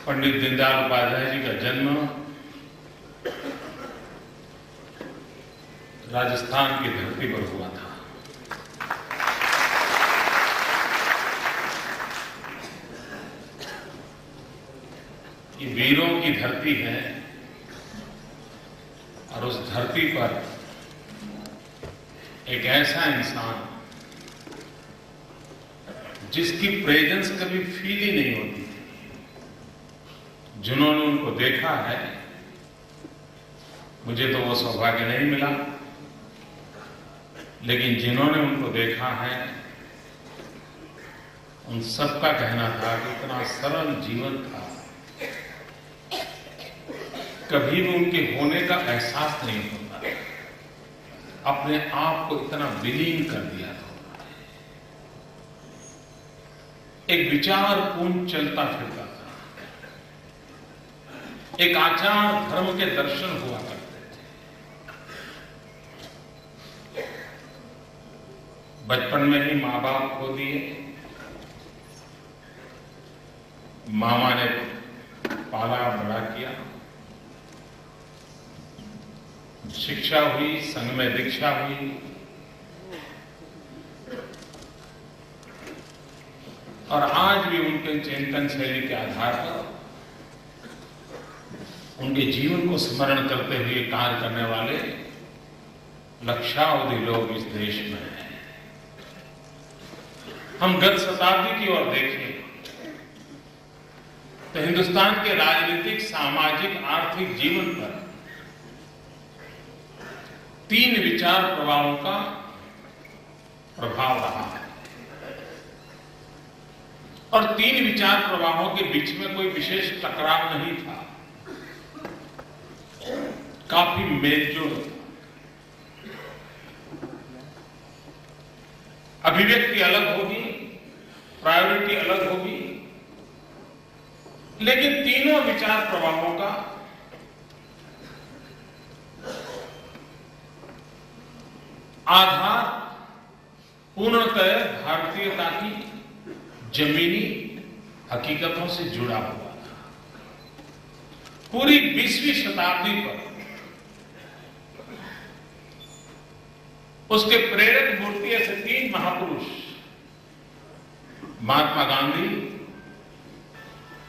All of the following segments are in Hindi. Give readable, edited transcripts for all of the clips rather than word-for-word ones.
पंडित दीनदयाल उपाध्याय जी का जन्म राजस्थान की धरती पर हुआ था। ये वीरों की धरती है और उस धरती पर एक ऐसा इंसान जिसकी प्रेजेंस कभी फील ही नहीं होती थी, जिन्होंने उनको देखा है, मुझे तो वो सौभाग्य नहीं मिला, लेकिन जिन्होंने उनको देखा है उन सबका कहना था कि इतना सरल जीवन था, कभी भी उनके होने का एहसास नहीं होता, अपने आप को इतना विलीन कर दिया था। एक विचारपूर्ण चलता फिरता था, एक आचार धर्म के दर्शन हुआ करते थे। बचपन में ही माँ बाप खो दिए, मामा ने पाला बड़ा किया, शिक्षा हुई, संघ में दीक्षा हुई और आज भी उनके चिंतन शैली के आधार पर उनके जीवन को स्मरण करते हुए कार्य करने वाले लक्षावधि लोग इस देश में हैं। हम गत शताब्दी की ओर देखें तो हिंदुस्तान के राजनीतिक, सामाजिक, आर्थिक जीवन पर 3 विचार प्रवाहों का प्रभाव रहा है और 3 विचार प्रवाहों के बीच में कोई विशेष टकराव नहीं था, काफी मेलजोल था। अभिव्यक्ति अलग होगी, प्रायोरिटी अलग होगी, लेकिन तीनों विचार प्रवाहों का आधार पूर्णतः भारतीयता की जमीनी हकीकतों से जुड़ा हुआ था। पूरी 20वीं शताब्दी पर उसके प्रेरक मूर्ति ऐसे 3 महापुरुष, महात्मा गांधी,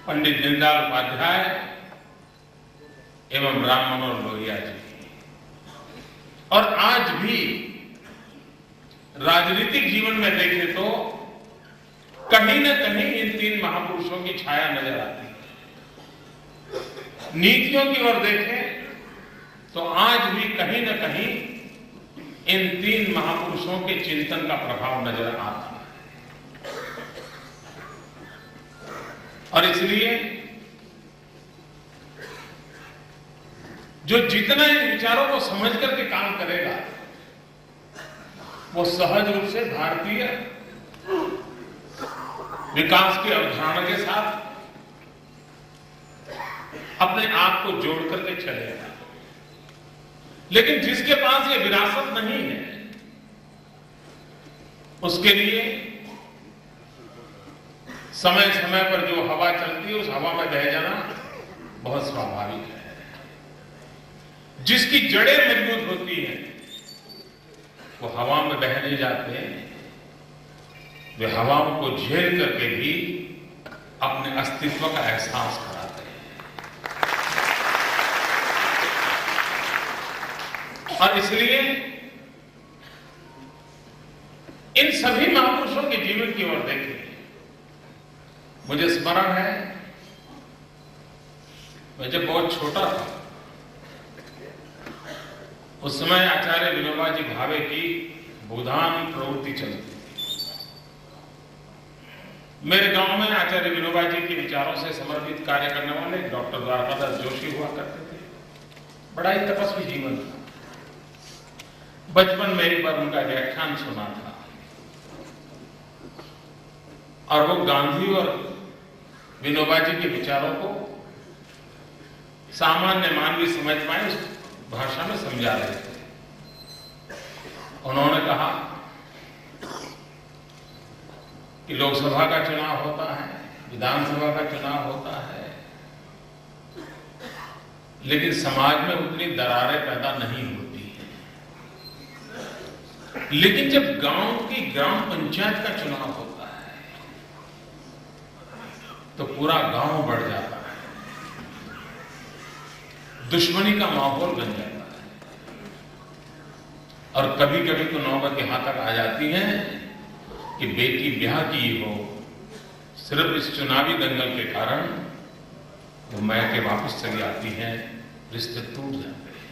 पंडित दीनदयाल उपाध्याय एवं राम मनोहर लोहिया जी, और आज भी राजनीतिक जीवन में देखें तो कहीं न कहीं इन 3 महापुरुषों की छाया नजर आती है। नीतियों की ओर देखें तो आज भी कहीं न कहीं इन 3 महापुरुषों के चिंतन का प्रभाव नजर आता है और इसलिए जो जितना इन विचारों को समझ करके काम करेगा वो सहज रूप से भारतीय विकास की अवधारणा के साथ अपने आप को जोड़ करके चलेगा। लेकिन जिसके पास ये विरासत नहीं है, उसके लिए समय समय पर जो हवा चलती है उस हवा में बह जाना बहुत स्वाभाविक है। जिसकी जड़ें मजबूत होती हैं वो हवा में बह नहीं जाते, वे हवाओं को झेल करके भी अपने अस्तित्व का एहसास कराते हैं। और इसलिए इन सभी महापुरुषों के जीवन की ओर देखें, मुझे स्मरण है मैं जब बहुत छोटा था उस समय आचार्य विनोबा जी भावे की भूदान प्रवृत्ति चलती थी। मेरे गांव में आचार्य विनोबा जी के विचारों से समर्पित कार्य करने वाले डॉक्टर द्वारकादास जोशी हुआ करते थे। बड़ा ही तपस्वी जीवन था। बचपन में एक बार उनका व्याख्यान सुना था और वो गांधी और विनोबा जी के विचारों को सामान्य मानवी समझ पाए उस भाषा में समझा रहे थे। उन्होंने कहा कि लोकसभा का चुनाव होता है, विधानसभा का चुनाव होता है, लेकिन समाज में उतनी दरारें पैदा नहीं होती हैं। लेकिन जब गांव की ग्राम पंचायत का चुनाव होता है तो पूरा गांव बढ़ जाता है, दुश्मनी का माहौल बन जाता है और कभी कभी तो नौबत यहाँ तक आ जाती है कि बेटी ब्याह की हो, सिर्फ इस चुनावी दंगल के कारण वो मैके वापस चली आती है, रिश्ते टूट जाते हैं।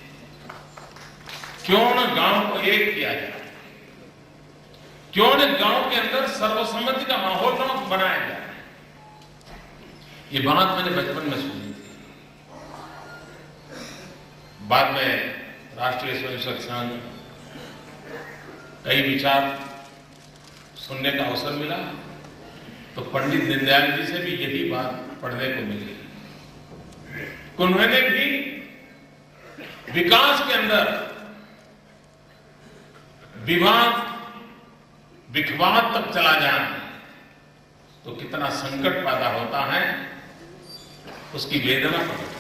क्यों न गांव को एक किया जाए, क्यों न गांव के अंदर सर्वसम्मति का माहौल न बनाया जाए। ये बात मैंने बचपन में सुनी थी, बाद में राष्ट्रीय स्वयंसेवक संघ कई विचार सुनने का अवसर मिला तो पंडित दीनदयाल जी से भी यही बात पढ़ने को मिली। उन्होंने भी विकास के अंदर विवाद विखवाद तक चला जाए तो कितना संकट पैदा होता है, उसकी वेदना प्रकट।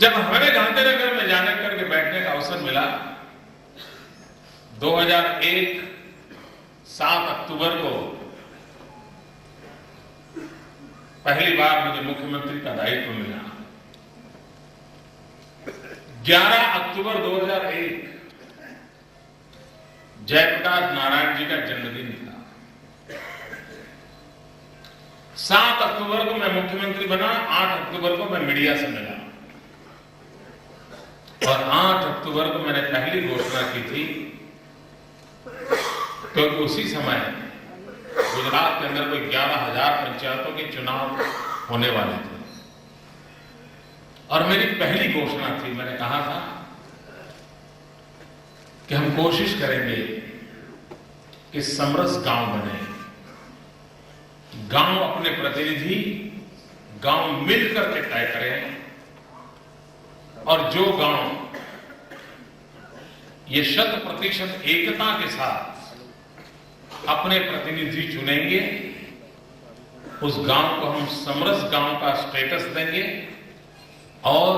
जब हमारे गांधीनगर में जाने करके बैठने का अवसर मिला 2001 7 अक्टूबर को पहली बार मुझे मुख्यमंत्री का दायित्व मिला। 11 अक्टूबर 2001 जयप्रकाश नारायण जी का जन्मदिन था। 7 अक्टूबर को मैं मुख्यमंत्री बना, 8 अक्टूबर को मैं मीडिया से मिला और 8 अक्टूबर को मैंने पहली घोषणा की थी, क्योंकि उसी समय गुजरात के अंदर कोई 11,000 पंचायतों के चुनाव होने वाले थे और मेरी पहली घोषणा थी, मैंने कहा था कि हम कोशिश करेंगे कि समरस गांव बने, गांव अपने प्रतिनिधि गांव मिलकर के तय करें और जो गांव ये 100% एकता के साथ अपने प्रतिनिधि चुनेंगे, उस गांव को हम समरस गांव का स्टेटस देंगे और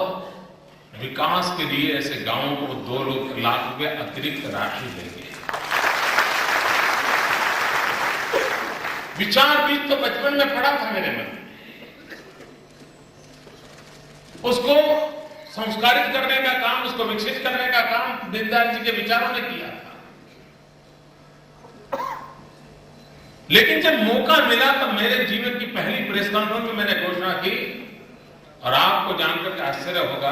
विकास के लिए ऐसे गांवों को 2 लाख रुपए अतिरिक्त राशि देंगे। विचार बीज तो बचपन में पड़ा था मेरे मन में, उसको संस्कारित करने का काम, उसको विकसित करने का काम दीनदयाल जी के विचारों ने किया था। लेकिन जब मौका मिला तब मेरे जीवन की पहली प्रेस कॉन्फ्रेंस में मैंने घोषणा की और आपको जानकर के आश्चर्य होगा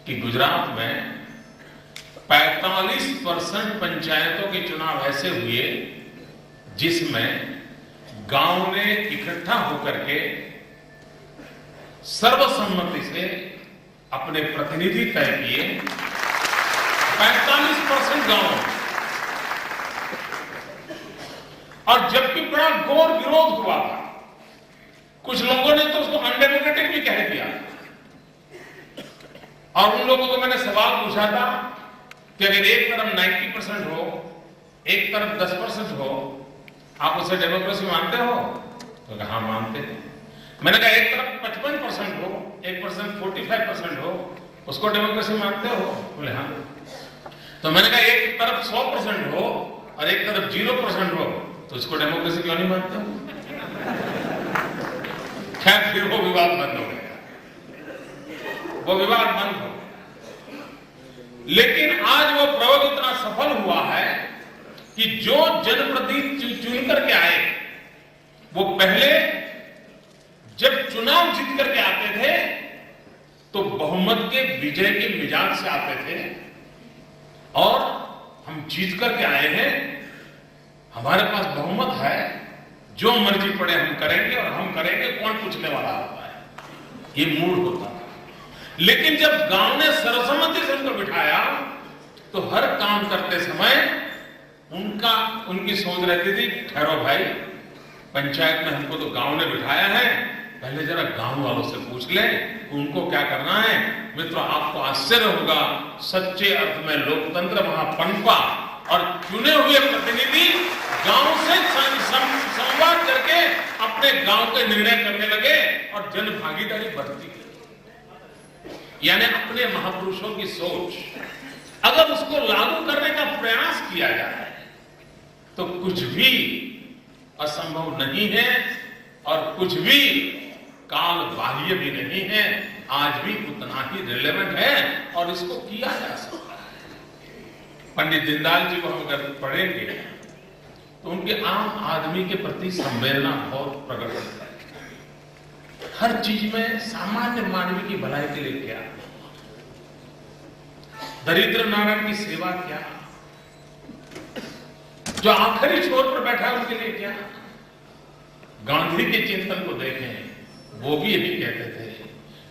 कि गुजरात में 45% पंचायतों के चुनाव ऐसे हुए जिसमें गांव ने इकट्ठा होकर के सर्वसम्मति से अपने प्रतिनिधि तय किए। 45% गांव और जबकि बड़ा घोर विरोध हुआ था, कुछ लोगों ने तो उसको अनडेमोक्रेटिक भी कह दिया और उन लोगों को मैंने सवाल पूछा था कि अगर एक तरफ 90% हो, एक तरफ 10% हो, आप उसे डेमोक्रेसी मानते हो? तो कहा हाँ मानते हैं। मैंने कहा एक तरफ 55% हो, 1% 45% हो, उसको डेमोक्रेसी मानते हो? बोले हाँ। तो मैंने कहा एक तरफ 100% हो और एक तरफ 0% हो, तो इसको डेमोक्रेसी क्यों नहीं मानते हो? खैर फिर वो विवाद बंद हो गया, वो विवाद बंद हो। लेकिन आज वो प्रयोग इतना सफल हुआ है कि जो जनप्रतिनिधि चुन करके आए वो पहले जब चुनाव जीत करके आते थे तो बहुमत के विजय के मिजाज से आते थे और हम जीत करके आए हैं, हमारे पास बहुमत है, जो मर्जी पड़े हम करेंगे और हम करेंगे, कौन पूछने वाला होता है, ये मूड होता है। लेकिन जब गांव ने सर्वसम्मति से उनको बिठाया तो हर काम करते समय उनकी सोच रहती थी ठहरो भाई, पंचायत में हमको तो गांव ने बिठाया है, पहले जरा गांव वालों से पूछ ले उनको क्या करना है। मित्रों आपको आश्चर्य होगा, सच्चे अर्थ में लोकतंत्र वहां पनपा और चुने हुए प्रतिनिधि गांव से संवाद करके अपने गांव के निर्णय करने लगे और जन भागीदारी बढ़ती गई। यानी अपने महापुरुषों की सोच अगर उसको लागू करने का प्रयास किया जाए तो कुछ भी असंभव नहीं है और कुछ भी काल बाह्य भी नहीं है, आज भी उतना ही रिलेवेंट है और इसको किया जा सकता है। पंडित दीनदयाल जी को हम अगर पढ़ेंगे तो उनके आम आदमी के प्रति संवेदना बहुत प्रकट होता है। हर चीज में सामान्य मानवी की भलाई के लिए क्या, दरिद्र नारायण की सेवा क्या, जो आखिरी छोर पर बैठा है उनके लिए क्या। गांधी के चिंतन को देखें, वो भी यही कहते थे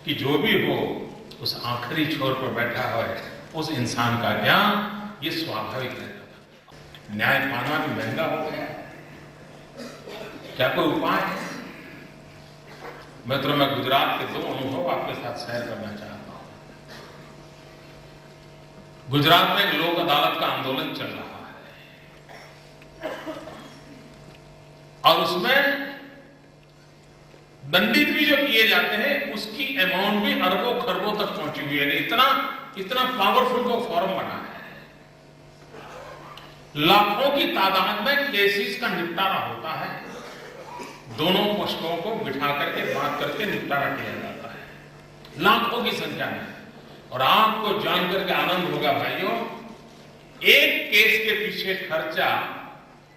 कि जो भी हो उस आखिरी छोर पर बैठा है उस इंसान का ज्ञान ये स्वाभाविक है। न्याय पाना भी महंगा हो गया, क्या कोई उपाय है? मैं गुजरात के 2 अनुभव आपके साथ शेयर करना चाहता हूं। गुजरात में एक लोक अदालत का आंदोलन चल रहा है और उसमें दंडित भी जो किए जाते हैं उसकी अमाउंट भी अरबों खरबों तक पहुंची हुई है। इतना पावरफुल वो फॉर्म बना है। लाखों की तादाद में केसेस का निपटारा होता है, दोनों पक्षों को बिठा करके बात करके निपटारा किया जाता है, लाखों की संख्या में। और आपको जानकर के आनंद होगा भाइयों, एक केस के पीछे खर्चा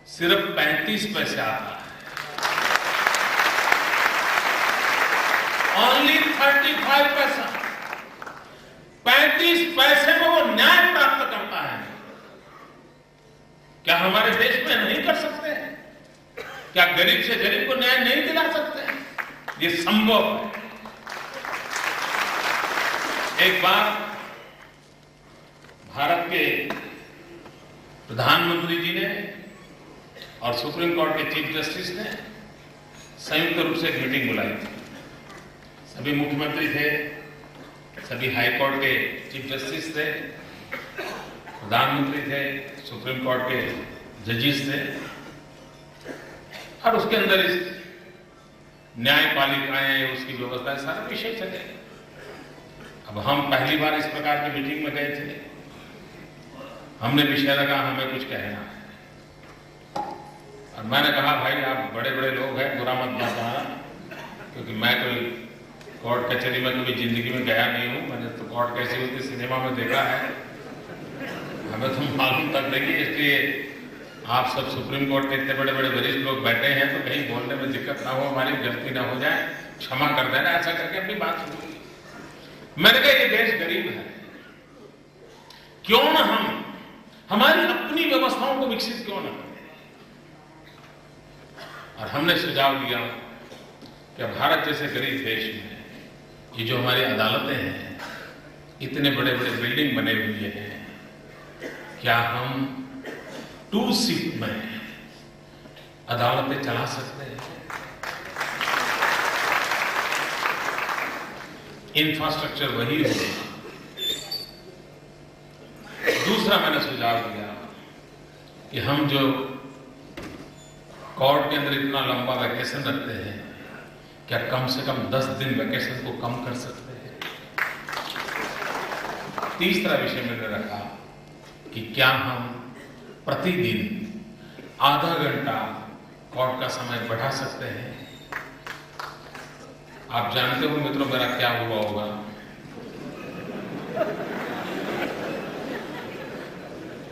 सिर्फ 35 पैसे आता है। ओनली 35 पैसा, 35 पैसे में वो न्याय प्राप्त करता है। क्या हमारे देश में नहीं कर सकते? क्या गरीब से गरीब को न्याय नहीं दिला सकते? ये संभव है। एक बार भारत के प्रधानमंत्री जी ने और सुप्रीम कोर्ट के चीफ जस्टिस ने संयुक्त रूप से एक मीटिंग बुलाई थी। सभी मुख्यमंत्री थे, सभी हाई कोर्ट के चीफ जस्टिस थे, प्रधानमंत्री थे, सुप्रीम कोर्ट के जजेस थे और उसके अंदर इस न्यायपालिकाएं, उसकी व्यवस्था, सारे विषय चले। अब हम पहली बार इस प्रकार की मीटिंग में गए थे। हमने विषय रखा, हमें कुछ कहना है और मैंने कहा भाई आप बड़े बड़े लोग हैं, बुरा मत बताना, क्योंकि मैं कोई कोर्ट कचहरी में कभी जिंदगी में गया नहीं हूं। मैंने तो कोर्ट कैसी होती सिनेमा में देखा है, हमें तो मालूम तक नहीं। इसलिए आप सब सुप्रीम कोर्ट के इतने बड़े बड़े वरिष्ठ लोग बैठे हैं तो कहीं बोलने में दिक्कत ना हो, हमारी गलती ना हो जाए, क्षमा कर देना। ऐसा करके अपनी बात शुरू की। मैंने कहा ये देश गरीब है, क्यों ना हम हमारी अपनी व्यवस्थाओं को विकसित क्यों ना करें। और हमने सुझाव दिया कि भारत जैसे गरीब देश में ये जो हमारी अदालतें हैं, इतने बड़े बड़े बिल्डिंग बने हुए हैं, क्या हम 2 सीट में अदालतें चला सकते हैं? इंफ्रास्ट्रक्चर वही होगा। दूसरा मैंने सुझाव दिया कि हम जो कोर्ट के अंदर इतना लंबा वैकेशन रखते हैं, क्या कम से कम 10 दिन वैकेशन को कम कर सकते हैं? तीसरा विषय मैंने रखा कि क्या हम प्रतिदिन आधा घंटा कोर्ट का समय बढ़ा सकते हैं? आप जानते हो मित्रों मेरा क्या हुआ होगा।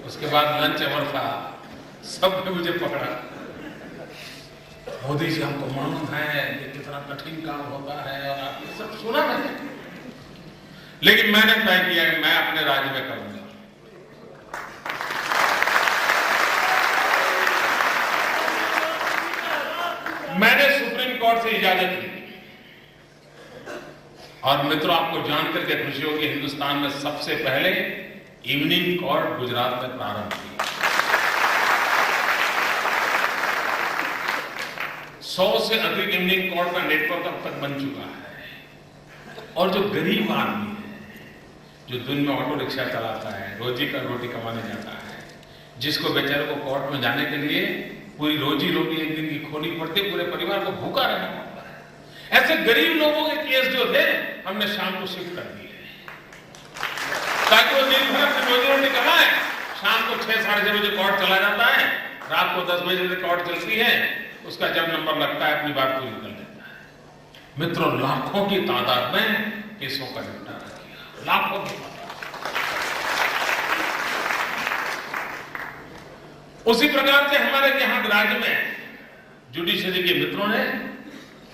उसके बाद लंच अवर था, सबने मुझे पकड़ा, मोदी जी हमको मालूम है कि कितना कठिन काम होता है और आप ये सब सुना मैंने, लेकिन मैंने तय किया कि मैं अपने राज्य में करूंगा। मैंने सुप्रीम कोर्ट से इजाजत ली और मित्रों आपको जानकर के खुशी होगी, हिंदुस्तान में सबसे पहले इवनिंग कोर्ट गुजरात में प्रारंभ किया। 100 से अधिक इवनिंग कोर्ट का नेटवर्क अब तक बन चुका है। और जो गरीब आदमी है, जो दिन में ऑटो रिक्शा चलाता है, रोटी कमाने जाता है, जिसको बेचारे को कोर्ट में जाने के लिए पूरी रोजी रोटी एक दिन की खोनी पड़ती, पूरे परिवार को भूखा रहना पड़ता है, ऐसे गरीब लोगों के केस जो थे हमने शाम को शिफ्ट कर दिए। ताकि वो दिन भर अपनी रोजी रोटी कमाए, शाम को 6 साढ़े 6 बजे कोर्ट चला जाता है, रात को 10 बजे कोर्ट चलती है, उसका जब नंबर लगता है अपनी बात पूरी कर लेता है। मित्रों, लाखों की तादाद में केसों का निपटारा किया, लाखों की तादाद। उसी प्रकार से हमारे यहाँ राज्य में जुडिशरी के मित्रों ने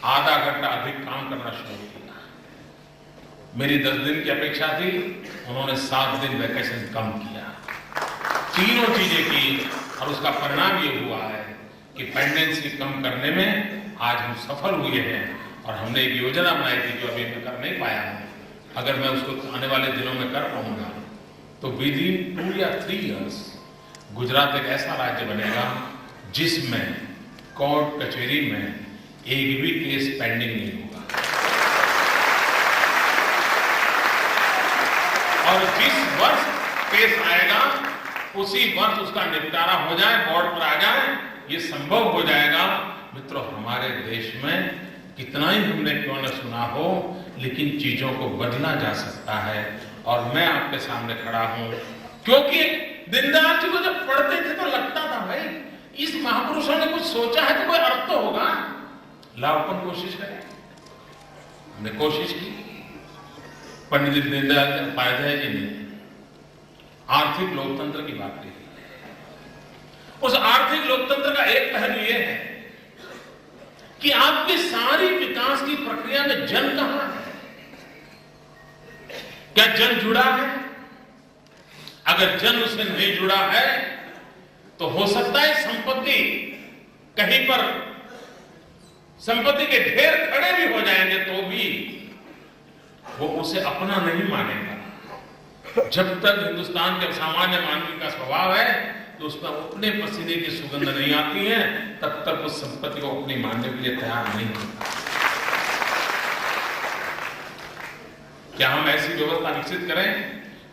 आधा घंटा अधिक काम करना शुरू किया। मेरी 10 दिन की अपेक्षा थी, उन्होंने 7 दिन वैकेशन कम किया। तीनों चीजें की और उसका परिणाम ये हुआ है कि पेंडेंसी कम करने में आज हम सफल हुए हैं। और हमने एक योजना बनाई थी जो अभी मैं कर नहीं पाया हूं। अगर मैं उसको आने वाले दिनों में कर पाऊंगा तो विद इन 2 या 3 इयर्स गुजरात एक ऐसा राज्य बनेगा जिसमें कोर्ट कचहरी में एक भी केस पेंडिंग नहीं होगा। और जिस वर्ष केस आएगा उसी वर्ष उसका निपटारा हो जाए, बोर्ड पर आ जाए, ये संभव हो जाएगा। मित्रों, हमारे देश में कितना ही हमने क्यों न सुना हो, लेकिन चीजों को बदला जा सकता है। और मैं आपके सामने खड़ा हूं क्योंकि दीनदयाल जी को जब पढ़ते थे तो लगता था भाई इस महापुरुषों ने कुछ सोचा है तो कोई अर्थ तो होगा। लाओ अपन कोशिश करें। हमने कोशिश की। पंडित दीनदयाल उपाध्याय जी ने आर्थिक लोकतंत्र की बात की। उस आर्थिक लोकतंत्र का एक पहलू यह है कि आपकी सारी विकास की प्रक्रिया में जन कहां है? क्या जन जुड़ा है? अगर जन उससे नहीं जुड़ा है तो हो सकता है संपत्ति कहीं पर संपत्ति के ढेर खड़े भी हो जाएंगे तो भी वो उसे अपना नहीं मानेगा। जब तक हिंदुस्तान के सामान्य मानवी का स्वभाव है तो उसमें अपने पसीने की सुगंध नहीं आती है, तब तक उस संपत्ति को अपनी मानने के लिए तैयार नहीं होता। क्या हम ऐसी व्यवस्था विकसित करें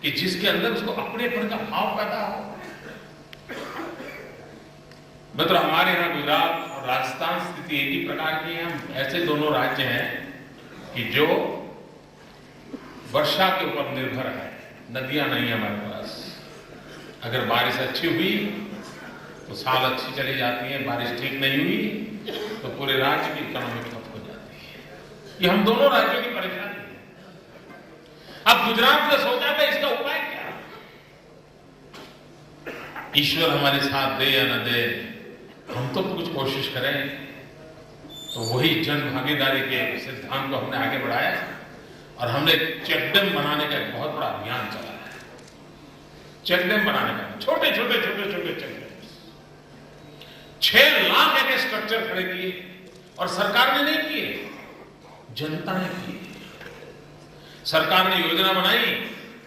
कि जिसके अंदर उसको अपनेपन का भाव पैदा हो? मतलब हमारे यहाँ गुजरात और राजस्थान स्थिति एक ही प्रकार की है। हम ऐसे दोनों राज्य हैं कि जो वर्षा के ऊपर निर्भर है। नदियां नहीं है हमारे पास। अगर बारिश अच्छी हुई तो साल अच्छी चली जाती है, बारिश ठीक नहीं हुई तो पूरे राज्य की इकोनॉमी ठप हो जाती है। ये हम दोनों राज्यों की परेशानी है। अब गुजरात ने सोचा था इसका उपाय क्या? ईश्वर हमारे साथ दे या न दे, हम तो कुछ कोशिश करें। तो वही जन भागीदारी के सिद्धांत को हमने आगे बढ़ाया और हमने चेक डैम बनाने का एक बहुत बड़ा अभियान चलाया। चेक डैम बनाने का छोटे छोटे चेक डैम 6 लाख ऐसे स्ट्रक्चर खड़े किए और सरकार ने नहीं किए, जनता ने किए। सरकार ने योजना बनाई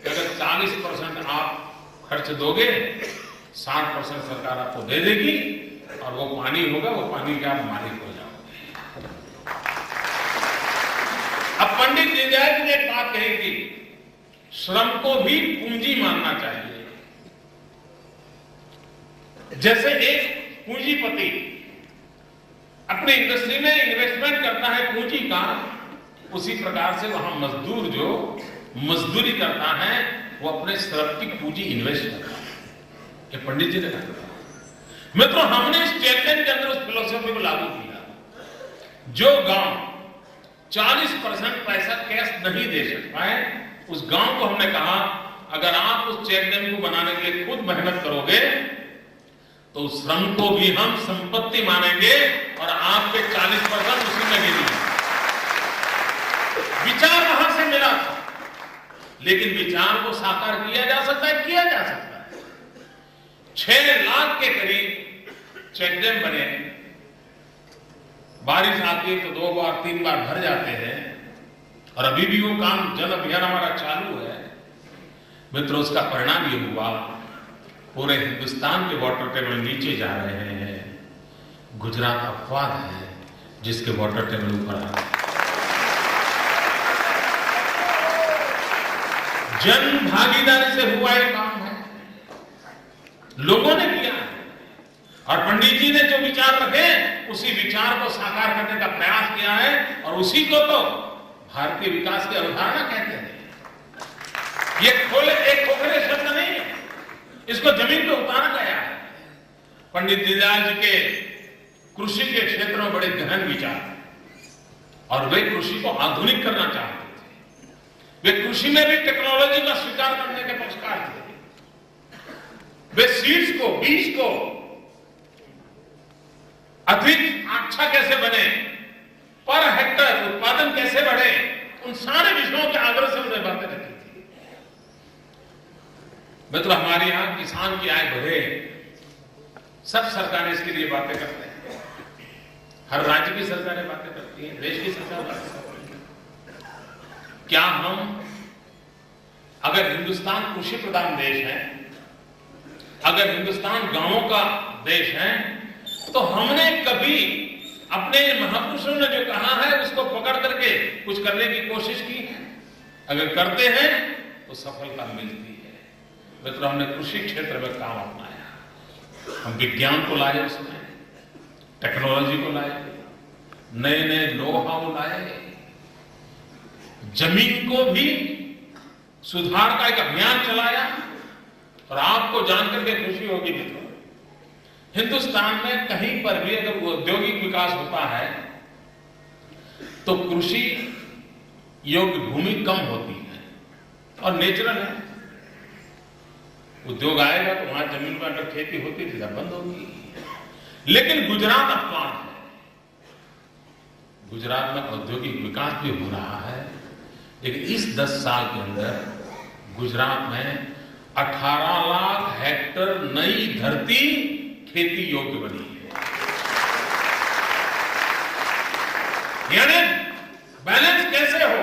कि अगर 40% आप खर्च दोगे 60% सरकार आपको दे देगी और वो पानी होगा, वो पानी के आप मालिक हो जाओगे। अब पंडित दीनदयाल जी ने एक बात कही थी, श्रम को भी पूंजी मानना चाहिए। जैसे एक पूंजीपति अपनी इंडस्ट्री में इन्वेस्टमेंट करता है पूंजी का, उसी प्रकार से वहां मजदूर जो मजदूरी करता है वो अपने श्रम की पूंजी इन्वेस्ट करता है। ये पंडित जी ने कहा। मित्रों, हमने इस चेक-डैम के अंदर उस फिलोसफी को लागू किया। जो गांव 40% पैसा कैश नहीं दे सकता है, उस गांव को हमने कहा अगर आप उस चेक डैम को बनाने के लिए खुद मेहनत करोगे तो श्रम को भी हम संपत्ति मानेंगे और आपके 40% उसी में गिनेंगे। विचार वहां से मिला था, लेकिन विचार को साकार किया जा सकता है, किया जा सकता है। 6 लाख के करीब चेक डैम बने। बारिश आती है तो 2 बार 3 बार भर जाते हैं और अभी भी वो काम जन अभियान हमारा चालू है। मित्रों, उसका परिणाम ये हुआ पूरे हिंदुस्तान के वाटर टेबल नीचे जा रहे हैं। गुजरात अपवाद है जिसके वाटर टेबल ऊपर आ रहे हैं। जन भागीदारी से हुआ ये काम है, लोगों ने किया है और पंडित जी ने जो विचार रखे उसी विचार को साकार करने का प्रयास किया है और उसी को तो भारतीय विकास की अवधारणा कहते हैं। ये एक खोखले शब्द नहीं है, इसको जमीन पे उतारा गया है। पंडित दीनदयाल जी के कृषि के क्षेत्र में बड़े गहन विचार हैं और वे कृषि को आधुनिक करना चाहते थे। वे कृषि में भी टेक्नोलॉजी का स्वीकार करने के पक्षकार थे। वे सीड्स को, बीज को अधिक अच्छा कैसे बने, पर हेक्टर उत्पादन कैसे बढ़े, उन सारे विषयों के आग्रह से उन्हें बातें रखी थी। मतलब हमारे यहां किसान की आय बढ़े, सब सरकारें इसके लिए बातें करते हैं। हर राज्य की सरकारें बातें करती हैं, देश की सरकार बातें करती है। क्या हम, अगर हिंदुस्तान कृषि प्रधान देश है, अगर हिंदुस्तान गांवों का देश है, तो हमने कभी अपने महापुरुषों ने जो कहा है उसको पकड़ करके कुछ करने की कोशिश की है? अगर करते हैं तो सफलता मिलती है। मित्रों, हमने कृषि क्षेत्र में काम अपनाया, हम विज्ञान को लाए, उसमें टेक्नोलॉजी को लाए, नए नए नो-हाउ लाए, जमीन को भी सुधार का एक अभियान चलाया। और आपको जानकर के खुशी होगी मित्रों, हिंदुस्तान में कहीं पर भी अगर औद्योगिक विकास होता है तो कृषि योग्य भूमि कम होती है और नेचुरल है। उद्योग आएगा तो वहां जमीन पर अगर खेती होती थी तब बंद होगी। लेकिन गुजरात अपमान है, गुजरात में औद्योगिक विकास भी हो रहा है, लेकिन इस 10 साल के अंदर गुजरात में 18 लाख हेक्टेयर नई धरती खेती योग्य बनी है। यानी बैलेंस कैसे हो,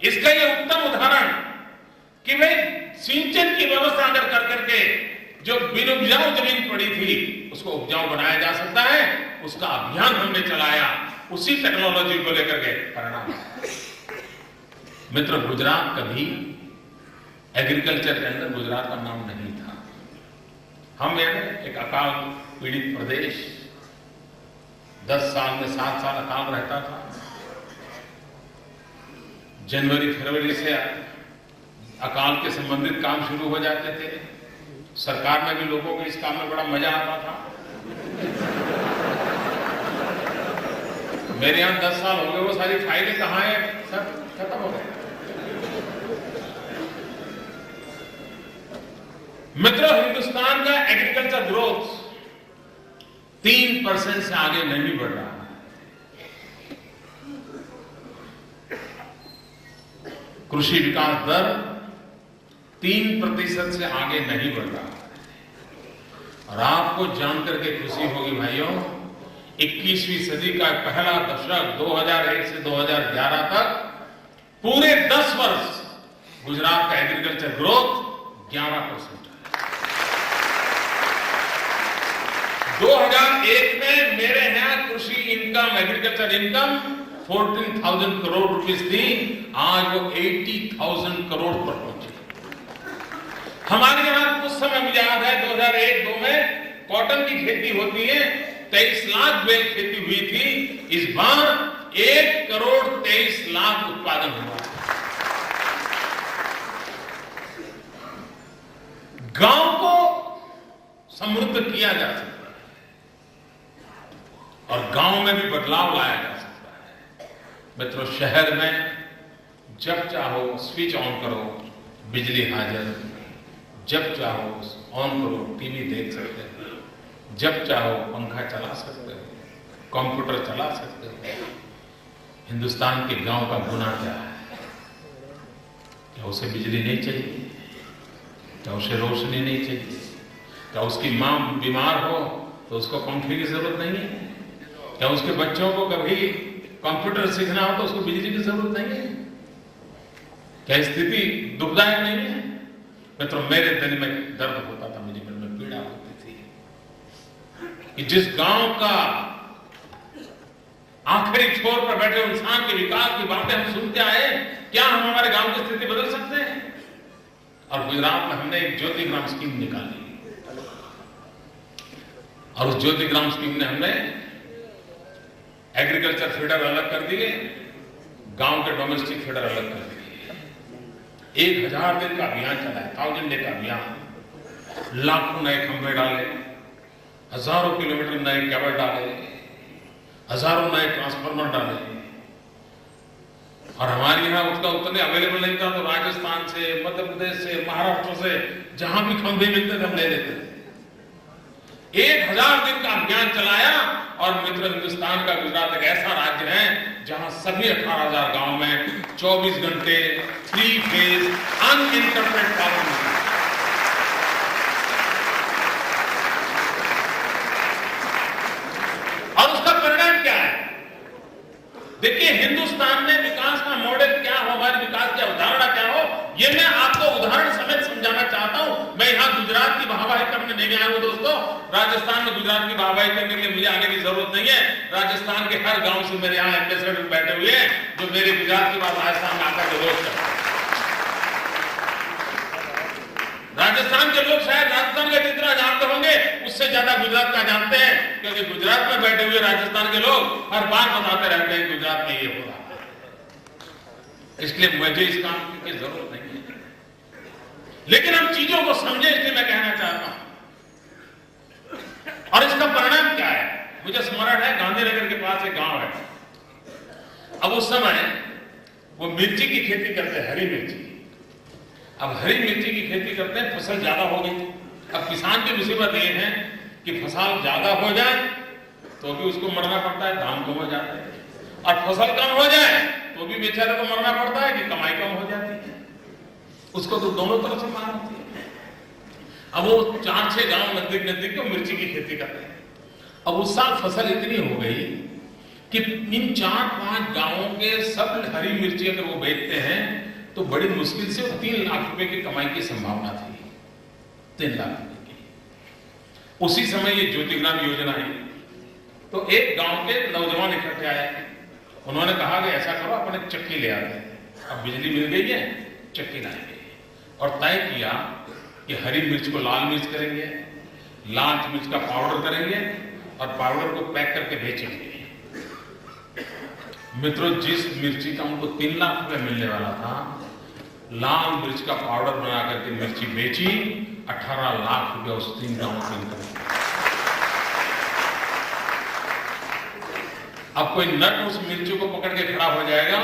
इसका ये उत्तम उदाहरण कि भाई सिंचन की व्यवस्था अगर कर करके जो बिन उपजाऊ जमीन पड़ी थी उसको उपजाऊ बनाया जा सकता है, उसका अभियान हमने चलाया, उसी टेक्नोलॉजी को लेकर के परिणाम। मित्र, गुजरात कभी एग्रीकल्चर के अंदर गुजरात का नाम नहीं था। हम एक अकाल पीड़ित प्रदेश, 10 साल में 7 साल अकाल रहता था। जनवरी फरवरी से अकाल के संबंधित काम शुरू हो जाते थे। सरकार में भी लोगों को इस काम में बड़ा मजा आता था। मेरे यहां 10 साल हो गए, वो सारी फाइलें कहां हैं, सब खत्म हो गए। मित्रों, हिंदुस्तान का एग्रीकल्चर ग्रोथ 3% से आगे नहीं बढ़ रहा है। कृषि विकास दर 3% से आगे नहीं बढ़ रहा है। और आपको जानकर के खुशी होगी भाइयों, 21वीं सदी का पहला दशक 2001 से 2011 तक पूरे 10 वर्ष गुजरात का एग्रीकल्चर ग्रोथ 11%। 2001 में मेरे यहां कृषि income, agriculture income 14,000 crore rupees थी, आज वो 80,000 करोड़ पर पहुंची। हमारे यहां कुछ समय मुझे याद है 2001-2 में कॉटन की खेती होती है, 23 लाख बेल खेती हुई थी। इस बार 1 करोड़ 23 लाख उत्पादन हुआ। गांव को समृद्ध किया जा सकता है और गांव में भी बदलाव लाया जा सकता है। मित्रों, शहर में जब चाहो स्विच ऑन करो, बिजली हाजिर, जब चाहो ऑन करो, टीवी देख सकते हो, जब चाहो पंखा चला सकते हो, कंप्यूटर चला सकते हो। हिंदुस्तान के गांव का गुना क्या है? क्या उसे बिजली नहीं चाहिए? क्या उसे रोशनी नहीं चाहिए? क्या उसकी मां बीमार हो तो उसको पंखे की जरूरत नहीं है? क्या उसके बच्चों को कभी कंप्यूटर सीखना हो तो उसको बिजली की जरूरत नहीं है? क्या स्थिति दुखदायक नहीं है? मित्रों, मेरे दिल में दर्द होता था, मुझे दिल में पीड़ा होती थी कि जिस गांव का आखिरी छोर पर बैठे इंसान के विकास की बातें हम सुनते आए, क्या हम हमारे गांव की स्थिति बदल सकते हैं? और गुजरात में हमने एक ज्योति ग्राम स्कीम निकाली और उस ज्योति ग्राम स्कीम ने हमने एग्रीकल्चर फीडर अलग कर दिए, गांव के डोमेस्टिक फीडर अलग कर दिए। 1000 दिन का अभियान चला है, 1000 डे का अभियान। लाखों नए खंभे डाले, हजारों किलोमीटर नए केबल डाले, हजारों नए ट्रांसफार्मर डाले। और हमारे यहाँ उसका उतने अवेलेबल नहीं था, तो राजस्थान से, मध्य प्रदेश से, महाराष्ट्र से जहां भी खंभे मिलते थे हम ले लेते थे। 1000 दिन का अभियान चलाया। और मित्र, हिंदुस्तान का गुजरात एक ऐसा राज्य है जहां सभी 18,000 गांव में 24 घंटे 3 फेज अनइंटरप्टेड पावर मिलता है। और उसका परिणाम क्या है? देखिए, हिंदुस्तान में विकास का मॉडल क्या हो, हमारे विकास की अवधारणा क्या हो, ये मैं आपको उदाहरण समेत समझाना चाहता हूं। मैं यहां गुजरात की वाहवाही करने नहीं आया हूं दोस्तों। राजस्थान में गुजरात की वाहवाही करने के लिए मुझे आने की जरूरत नहीं है। राजस्थान के हर गांव से मेरे यहां एम्बेसडर बैठे हुए हैं जो मेरे गुजरात की बात राजस्थान में आकर विरोध करते हैं। राजस्थान के लोग शायद राजस्थान का जितना जानते होंगे उससे ज्यादा गुजरात का जानते हैं, क्योंकि गुजरात में बैठे हुए राजस्थान के लोग हर बार बताते रहते हैं गुजरात में ये हो रहा है। इसलिए मुझे इस काम की जरूरत नहीं है, लेकिन हम चीजों को समझे, इसलिए मैं कहना चाहता हूं। और इसका परिणाम क्या है? मुझे स्मरण है, गांधीनगर के पास एक गांव है। अब उस समय वो मिर्ची की खेती करते हैं, हरी मिर्ची। अब हरी मिर्ची की खेती करते हैं, फसल ज्यादा हो गई। अब किसान की मुसीबत ये है कि फसल ज्यादा हो जाए तो भी उसको मरना पड़ता है, दाम कम हो जाते हैं, और फसल कम हो जाए तो भी बेचारे को मरना पड़ता है कि कमाई कम हो जाती है। उसको तो दोनों तरफ से मार होती है। अब वो 4-6 गांव नजदीक नजदीक को मिर्ची की खेती करते हैं। अब उस साल फसल इतनी हो गई कि इन 4-5 गांवों के सब हरी मिर्ची अगर वो बेचते हैं तो बड़ी मुश्किल से 3 लाख रुपए की कमाई की संभावना थी। 3 लाख रुपए की। उसी समय ये ज्योतिग्राम योजना आई, तो एक गांव के नौजवान इकट्ठे आए। उन्होंने कहा कि ऐसा करो, अपने चक्की ले आते हैं। अब बिजली मिल गई है, चक्की लाएंगे। और तय किया कि हरी मिर्च को लाल मिर्च करेंगे, लाल मिर्च का पाउडर करेंगे और पाउडर को पैक करके बेचेंगे। मित्रों, जिस मिर्ची का उनको 3 लाख रुपए मिलने वाला था, लाल मिर्च का पाउडर बना करके मिर्ची बेची, 18 लाख रुपए उस 3 गांवों के इनकम। अब कोई नट उस मिर्ची को पकड़ के खड़ा हो जाएगा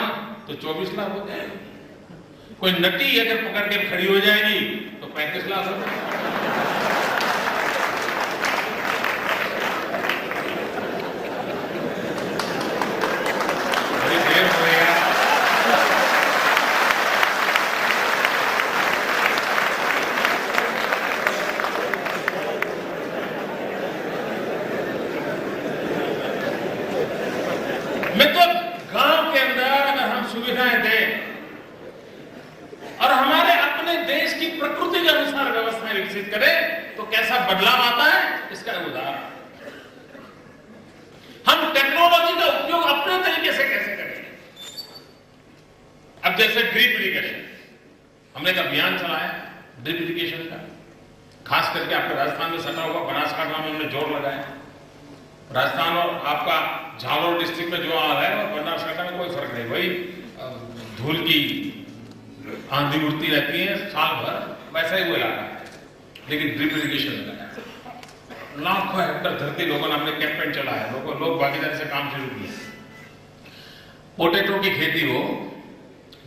तो 24 लाख हो जाएगा। कोई नटी अगर पकड़ के खड़ी हो जाएगी तो 35 लाख हो जाएगा। बड़ी देर हो गई। मैं तो गांव के अंदर अगर हम सुविधाएं दें और हमारे अपने देश की प्रकृति के अनुसार व्यवस्थाएं विकसित करें तो कैसा बदलाव आता है, इसका उदाहरण। हम टेक्नोलॉजी का उपयोग अपने तरीके से कैसे करें। अब जैसे ड्रिप इरिगेशन, हमने एक अभियान चलाया ड्रिप इरिगेशन का, खास करके आपके राजस्थान में सटा हुआ बनासकांठा में हमने जोर लगाया। राजस्थान और आपका झालोर डिस्ट्रिक्ट में जो हाल है और बनासकांठा में कोई फर्क नहीं। वही धूल की आंधी उड़ती रहती है साल भर, वैसा ही वो इलाका है, लेकिन ड्रिप इरिगेशन लगाया। लाखों हेक्टर धरती लोगों ने अपने कैंपेन चलाया, लोग भागीदारी से काम शुरू किया। पोटैटो की खेती हो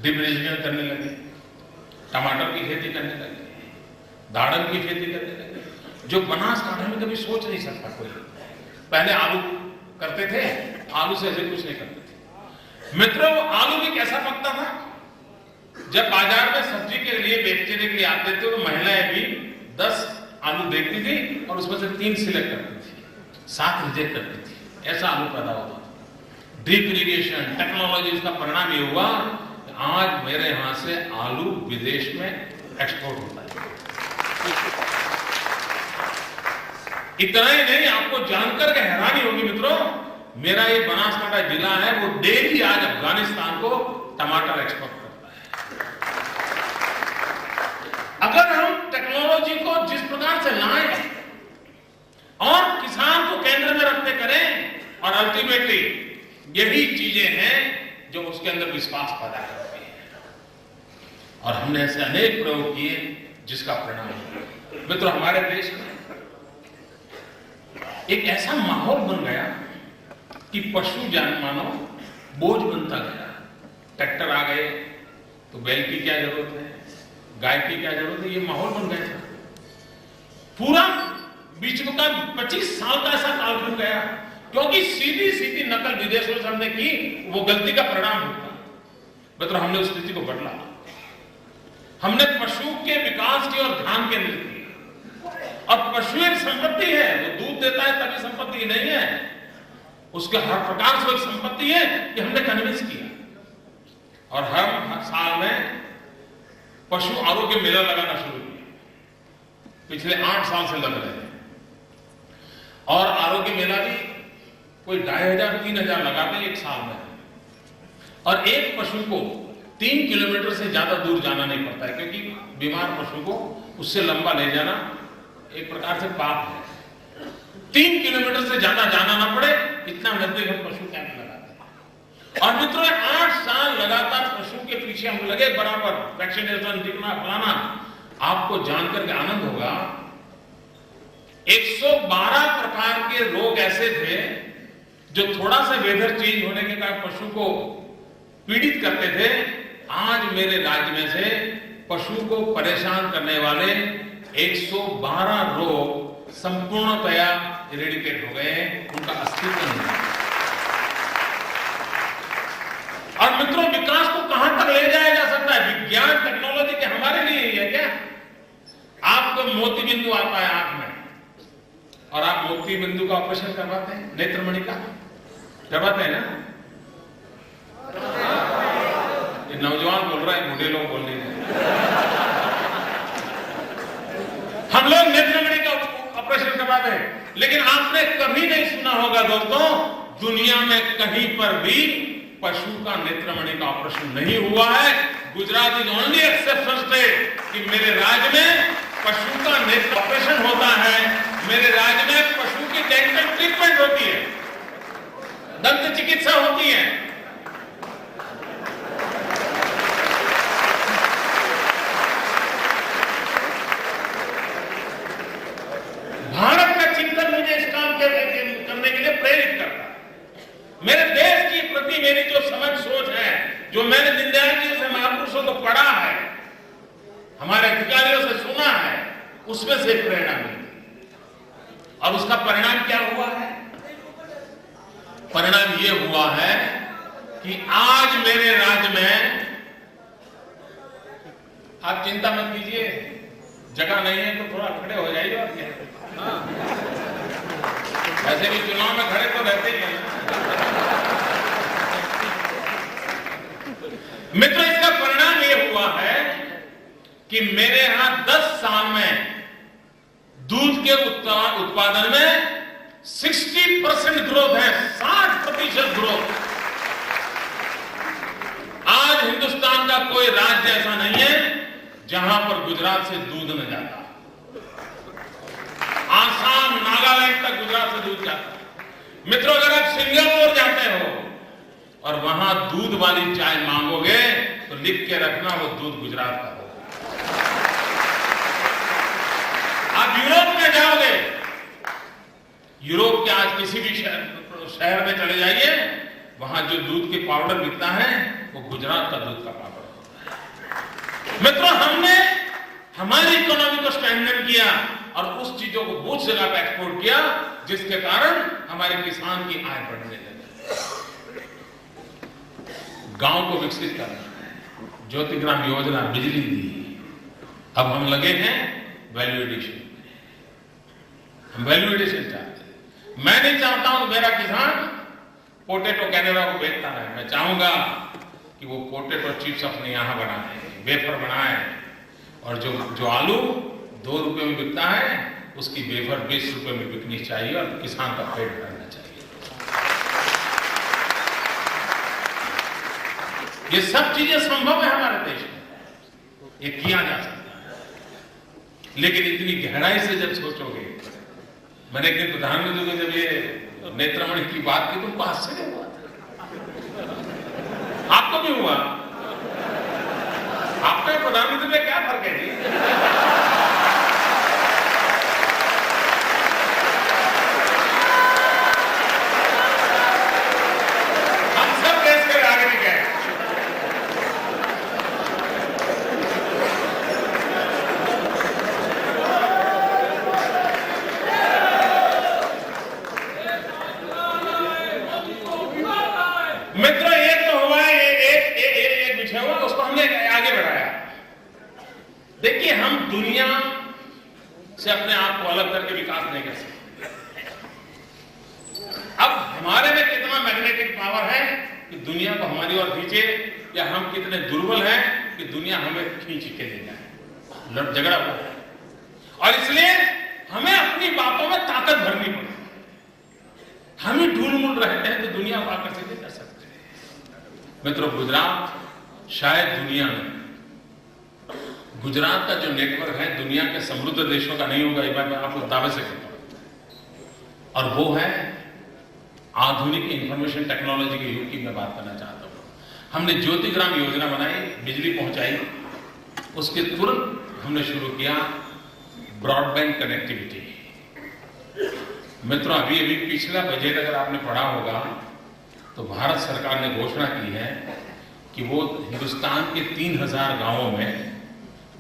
ड्रिप इरिगेशन करने लगे, टमाटर की खेती करने लगे, दाड़म की खेती करने लगे, जो बनासकांठा में कभी सोच नहीं सकता कोई। पहले आलू करते थे, आलू से ऐसे कुछ नहीं करते थे। मित्रों, आलू भी कैसा पकता था? जब बाजार में सब्जी के लिए बेचने के लिए आते थे तो महिलाएं भी 10 आलू देखती थी और उसमें से 3 सिलेक्ट करती थी, 7 रिजेक्ट करती थी। ऐसा आलू पैदा होता था। ड्रिप इरिगेशन टेक्नोलॉजी, इसका परिणाम ये हुआ कि आज मेरे यहां से आलू विदेश में एक्सपोर्ट होता है। इतना ही नहीं, आपको जानकर के हैरानी होगी मित्रों, मेरा ये बनासकांठा जिला है वो डेली आज अफगानिस्तान को टमाटर एक्सपोर्ट करता है। अगर हम टेक्नोलॉजी को जिस प्रकार से लाएं और किसान को केंद्र में रखते करें, और अल्टीमेटली यही चीजें हैं जो उसके अंदर विश्वास पैदा करती हैं। और हमने ऐसे अनेक प्रयोग किए जिसका परिणाम हुआ। मित्रों, हमारे देश में एक ऐसा माहौल बन गया कि पशु मानो बोझ बनता गया। ट्रैक्टर आ गए तो बैल की क्या जरूरत है, गाय की क्या जरूरत है, ये माहौल बन गया था। पूरा बीच में का 25 साल का ऐसा कालखंड गया, क्योंकि सीधी सीधी नकल विदेशों से हमने की, वो गलती का परिणाम होता। मित्रों, हमने उस स्थिति को बदला। हमने पशु के विकास की ओर ध्यान केंद्रित किया। और पशु एक संपत्ति है, वो दूध देता है तभी संपत्ति नहीं है, उसके हर प्रकार से एक संपत्ति है कि हमने कन्विंस किया। और हर साल में पशु आरोग्य मेला लगाना शुरू किया। पिछले 8 साल से लग रहे हैं। और आरोग्य मेला भी कोई 2500-3000 लगाते हैं एक साल में। और एक पशु को 3 किलोमीटर से ज्यादा दूर जाना नहीं पड़ता है, क्योंकि बीमार पशु को उससे लंबा ले जाना एक प्रकार से पाप है। 3 किलोमीटर से ज्यादा जाना ना पड़े, इतना नजदीक हम पशु कैंप लगाते हैं। और मित्रों, 8 साल लगातार पशु के पीछे हम लगे बराबर, वैक्सीनेशन, टिकना, फलाना। आपको जानकर के आनंद होगा, 112 प्रकार के रोग ऐसे थे जो थोड़ा सा वेदर चेंज होने के कारण पशु को पीड़ित करते थे। आज मेरे राज्य में से पशु को परेशान करने वाले 112 रोग संपूर्णतया इरेडिकेट हो गए, उनका अस्तित्व नहीं है। और मित्रों, विकास को कहां तक ले जाया जा सकता है? विज्ञान टेक्नोलॉजी के हमारे लिए ही है क्या? आपको मोती बिंदु आता है आंख में, और आप मोती बिंदु का ऑपरेशन करवाते हैं, नेत्रमणि का करवाते हैं ना? ये नौजवान बोल रहा है, बूढ़े लोग बोल रहे हैं। हम लोग नेत्रमणि का ऑपरेशन करवाते हैं, लेकिन आपने कभी नहीं सुना होगा दोस्तों, दुनिया में कहीं पर भी पशु का नेत्रमणि का ऑपरेशन नहीं हुआ है। Gujarat is only exception state कि मेरे राज्य में पशु का नेत्र ऑपरेशन होता है, मेरे राज्य में पशु की डेंटल ट्रीटमेंट होती है, दंत चिकित्सा होती है। भारत का चिंतन मुझे इस काम करने के लिए प्रेरित करता है। मेरे देश की प्रति मेरी जो समझ सोच है, जो मैंने दीनदयाल जी से महापुरुषों को पढ़ा है, हमारे अधिकारियों से सुना है, उसमें से प्रेरणा मिलती। और उसका परिणाम क्या हुआ है? परिणाम यह हुआ है कि आज मेरे राज्य में, आप चिंता मत कीजिए, जगह नहीं है तो थोड़ा खड़े हो जाइए। और क्या, ऐसे भी चुनाव में खड़े तो रहते ही हैं। मित्रों, इसका परिणाम यह हुआ है कि मेरे यहां 10 साल में दूध के उत्पादन में 60% ग्रोथ है, 60% ग्रोथ। आज हिंदुस्तान का कोई राज्य ऐसा नहीं है जहां पर गुजरात से दूध न जाता। आसाम, नागालैंड तक गुजरात से दूध जाता है। मित्रों, अगर आप सिंगापुर जाते हो और वहां दूध वाली चाय मांगोगे तो लिख के रखना, वो दूध गुजरात का होगा। आप यूरोप में जाओगे, यूरोप के आज किसी भी शहर में चले जाइए, वहां जो दूध के पाउडर बिकता है वो गुजरात का दूध का पाउडर होता है। मित्रों, हमने हमारी इकोनॉमी को स्ट्रेंथन किया और उस चीजों को बहुत जगह पे एक्सपोर्ट किया, जिसके कारण हमारे किसान की आय बढ़ने लगी। गांव को विकसित करना है, ज्योतिग्राम योजना, बिजली दी। अब हम लगे हैं वैल्यू एडिशन। हम वैल्यू एडिशन चाहते हैं। मैं नहीं चाहता हूं मेरा किसान पोटेटो कैनेडा को बेचता है। मैं चाहूंगा कि वो पोटेटो चिप्स अपने यहां बनाए, वेफर बनाए, और जो आलू 2 रुपए में बिकता है, उसकी वेफर 20 रुपए में बिकनी चाहिए और किसान का पेट भरना चाहिए। ये सब चीजें संभव है हमारे देश में, ये किया जा सकता है। लेकिन इतनी गहराई से जब सोचोगे, मैंने एक दिन प्रधानमंत्री को जब ये नेत्रमणि की बात की तो उनको आश्चर्य हुआ था। आपको भी हुआ? आपका प्रधानमंत्री में क्या फर्क है जी? मित्रों, एक तो हुआ एक विषय हुआ, उसको हमने आगे बढ़ाया। देखिए, हम दुनिया से अपने आप को अलग करके विकास नहीं कर सकते। अब हमारे में कितना मैग्नेटिक पावर है कि दुनिया को हमारी ओर खींचे, या हम कितने दुर्बल हैं कि दुनिया हमें खींच के ले जाए। झगड़ा हुआ है, और इसलिए हमें अपनी बातों में ताकत भरनी पड़ती है। हम ही ढूल-मूल रहते हैं तो दुनिया को आकर्षित नहीं कर सकते। मित्रों, गुजरात शायद दुनिया में, गुजरात का जो नेटवर्क है दुनिया के समृद्ध देशों का नहीं होगा, ये बात मैं आपको दावे से कहता हूं। और वो है आधुनिक इंफॉर्मेशन टेक्नोलॉजी के युग की मैं बात करना चाहता हूं। हमने ज्योतिग्राम योजना बनाई, बिजली पहुंचाई, उसके तुरंत हमने शुरू किया ब्रॉडबैंड कनेक्टिविटी। मित्रों, अभी अभी पिछला बजट अगर आपने पढ़ा होगा तो भारत सरकार ने घोषणा की है कि वो हिंदुस्तान के 3000 गांवों में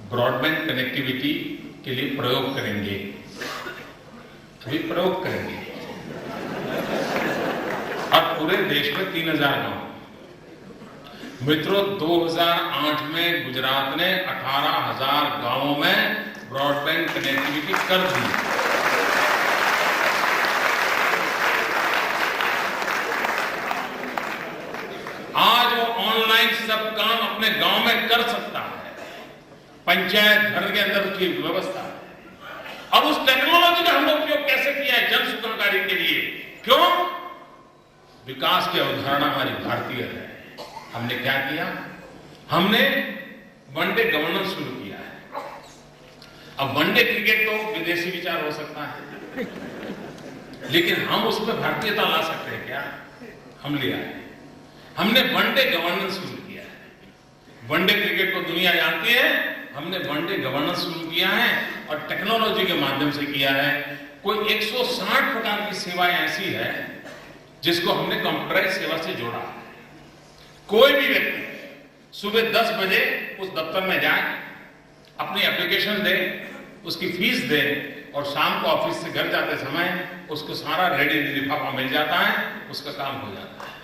ब्रॉडबैंड कनेक्टिविटी के लिए प्रयोग करेंगे। अभी प्रयोग करेंगे, और पूरे देश में 3000 गांव। मित्रों, 2008 में गुजरात ने 18,000 गांवों में ब्रॉडबैंड कनेक्टिविटी कर दी। आज वो ऑनलाइन सब काम अपने गांव में कर सकता है। पंचायत घर के अंदर उसकी व्यवस्था है, और उस टेक्नोलॉजी का हमने उपयोग कैसे किया है जन सुखाकारी के लिए? क्यों? विकास की अवधारणा हमारी भारतीय है। हमने क्या किया? हमने वनडे गवर्नेंस शुरू किया है। अब वनडे क्रिकेट तो विदेशी विचार हो सकता है, लेकिन हम उसमें भारतीयता ला सकते हैं क्या? हम ले आए। हमने वनडे गवर्नेंस शुरू किया है। वनडे क्रिकेट को दुनिया जानती है, हमने वनडे गवर्नेंस शुरू किया है, और टेक्नोलॉजी के माध्यम से किया है। कोई 160 प्रकार की सेवाएं ऐसी है जिसको हमने कंप्यूटराइज सेवा से जोड़ा है। कोई भी व्यक्ति सुबह 10 बजे उस दफ्तर में जाए, अपनी एप्लीकेशन दे, उसकी फीस दे, और शाम को ऑफिस से घर जाते समय उसको सारा रेडी लिफाफा मिल जाता है, उसका काम हो जाता है।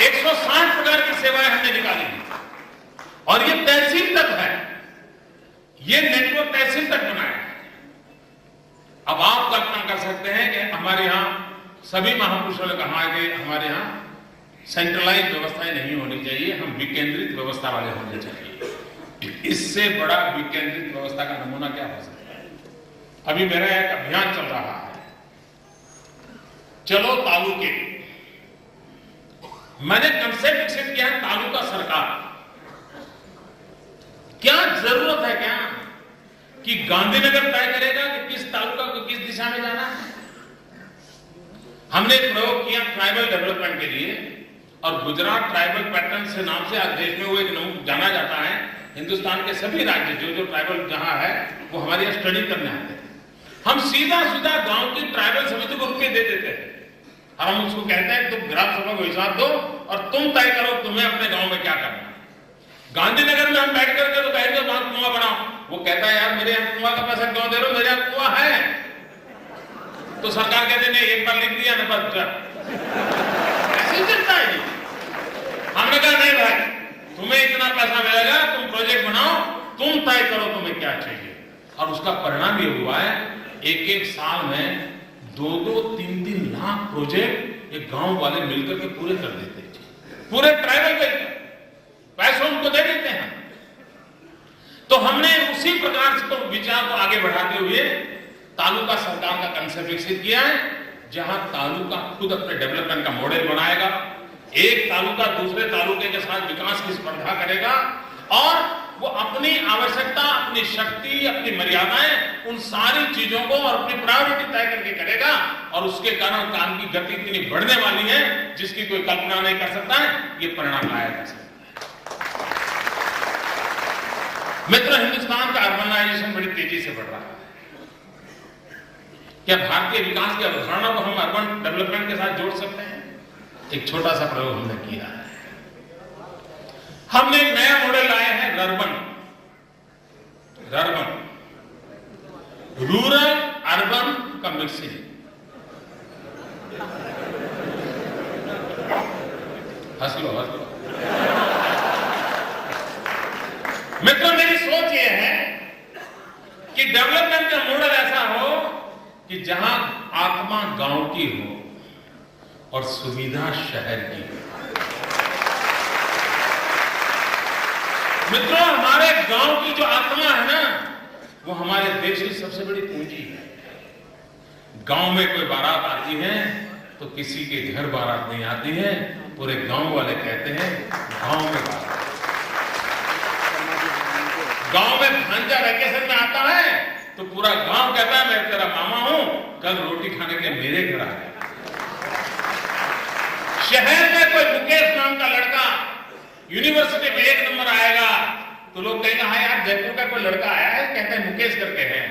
160 प्रकार की सेवाएं हमने निकाली, और ये तहसील तक है। ये नेटवर्क तहसील तक बनाया है। अब आप कल्पना कर सकते हैं कि हमारे यहां सभी महापुरुषों ने कहा कि हमारे यहां सेंट्रलाइज व्यवस्थाएं नहीं होनी चाहिए, हम विकेंद्रित व्यवस्था वाले होने चाहिए। इससे बड़ा विकेंद्रित व्यवस्था का नमूना क्या हो सकता है? अभी मेरा एक अभियान चल रहा है, चलो तालुके। मैंने कंसेप्ट विकसित किया है तालुका सरकार। क्या जरूरत है क्या कि गांधीनगर तय करेगा कि किस तालुका को किस दिशा में जाना है? हमने एक प्रयोग किया ट्राइबल डेवलपमेंट के लिए, और गुजरात ट्राइबल पैटर्न से नाम से आज देश में वो एक जाना जाता है। हिंदुस्तान के सभी राज्य जो ट्राइबल जहां है वो हमारे यहां स्टडी करने आते हैं। हम सीधा सीधा गांव की ट्राइबल समिति को रुपये दे देते हैं, और हम उसको कहते हैं तुम ग्राम सभा को हिसाब दो और तुम तय करो तुम्हें अपने गांव में क्या करना है। गांधीनगर में हम बैठ करके तो कहेंगे वहां कुआं बनाओ, वो कहता है यार मेरे यहाँ कुआं का पैसा क्यों दे रहे हो, मेरे यहाँ कुआं है। तो सरकार कहते नहीं, एक बार लिख दिया ना बस, ऐसे चलता है जी। हमने कहा नहीं भाई, तुम्हें इतना पैसा मिलेगा, तुम प्रोजेक्ट बनाओ, तुम तय करो तुम्हें क्या चाहिए। और उसका परिणाम ये हुआ है, एक एक साल में 2-2, 3-3 लाख प्रोजेक्ट ये गांव वाले मिलकर के पूरे कर देते हैं। पूरे ट्राइबल के पैसे उनको दे देते हैं। तो हमने उसी प्रकार से विचार को आगे बढ़ाते हुए तालुका सरकार का कंसेप्ट विकसित किया है, जहां तालुका खुद अपने डेवलपमेंट का मॉडल बनाएगा। एक तालुका दूसरे तालुके के साथ विकास की स्पर्धा करेगा, और वो अपनी आवश्यकता, अपनी शक्ति, अपनी मर्यादाएं, उन सारी चीजों को और अपनी प्रायोरिटी तय करके करेगा, और उसके कारण काम की गति इतनी बढ़ने वाली है जिसकी कोई कल्पना नहीं कर सकता है। ये परिणाम लाया जा सकता है। मित्रों, हिंदुस्तान का अर्बनाइजेशन बड़ी तेजी से बढ़ रहा है। क्या भारतीय विकास की अवधारणा को हम अर्बन डेवलपमेंट के साथ जोड़ सकते हैं? एक छोटा सा प्रयोग हमने किया है। हमने एक नया मॉडल लाए हैं, रर्बन, रूरल अर्बन का मिक्सिंग। हंस लो। मित्रों, मेरी सोच यह है कि डेवलपमेंट का मॉडल ऐसा हो कि जहां आत्मा गांव की हो और सुविधा शहर की हो। मित्रों, हमारे गांव की जो आत्मा है ना, वो हमारे देश की सबसे बड़ी पूंजी है। गांव में कोई बारात आती है तो किसी के घर बारात नहीं आती है, पूरे गांव वाले कहते हैं गांव में बारात। गांव में भांजा वैकेशन में आता है तो पूरा गांव कहता है मैं तेरा मामा हूं, कल रोटी खाने के लिए मेरे घर आ गया। शहर में कोई मुकेश नाम का लड़का यूनिवर्सिटी में 1 नंबर आएगा तो लोग कहेंगे हाँ यार, जयपुर का कोई लड़का आया है, कहते हैं मुकेश करके है।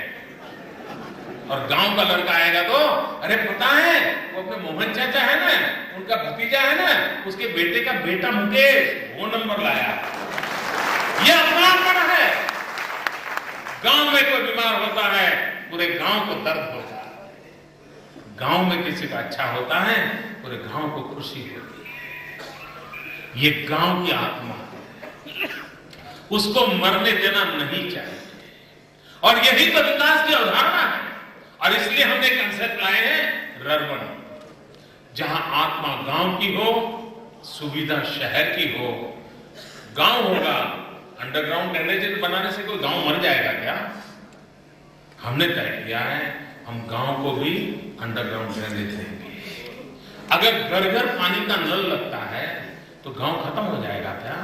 और गांव का लड़का आएगा तो अरे पता है वो अपने मोहन चाचा है ना, उनका भतीजा है ना, उसके बेटे का बेटा मुकेश वो नंबर लाया। ये अपनापन है। गांव में कोई बीमार होता है, पूरे गांव को दर्द होता है। गांव में किसी का अच्छा होता है, पूरे गांव को खुशी होती है। ये गांव की आत्मा है, उसको मरने देना नहीं चाहिए। और यही तो विकास की अवधारणा है। और इसलिए हमने कंसेप्ट लाए हैं रर्बन, जहां आत्मा गांव की हो, सुविधा शहर की हो। गांव होगा, अंडरग्राउंड ड्रेनेज बनाने से कोई गांव मर जाएगा क्या? हमने तय किया है हम गांव को भी अंडरग्राउंड ड्रेनेज देंगे। अगर घर घर पानी का नल लगता है तो गांव खत्म हो जाएगा क्या?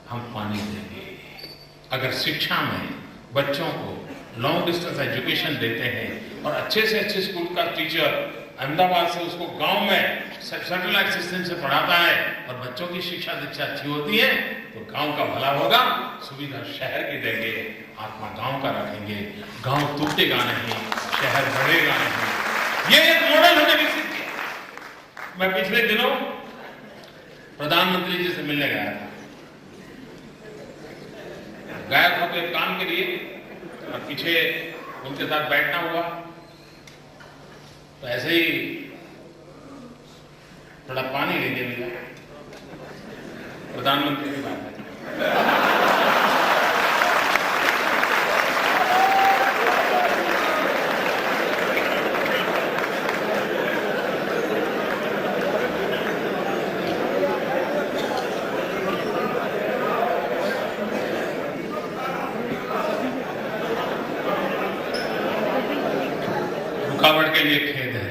हम पानी देंगे। अगर शिक्षा में बच्चों को लॉन्ग डिस्टेंस एजुकेशन देते हैं और अच्छे से अच्छे स्कूल का टीचर अहमदाबाद से उसको गांव में सैटेलाइट सिस्टम से पढ़ाता है और बच्चों की शिक्षा दीक्षा अच्छी होती है तो गांव का भला होगा। सुविधा शहर की देंगे, आत्मा गांव का रखेंगे। गांव टूटेगा नहीं, शहर बढ़ेगा नहीं। ये एक मॉडल हमने विकसित किया। मैं पिछले दिनों प्रधानमंत्री जी से मिलने गया था तो एक काम के लिए, और पीछे उनके साथ बैठना हुआ तो ऐसे ही थोड़ा पानी लेके मिला। प्रधानमंत्री की बात है। रुकावट के लिए खेद है।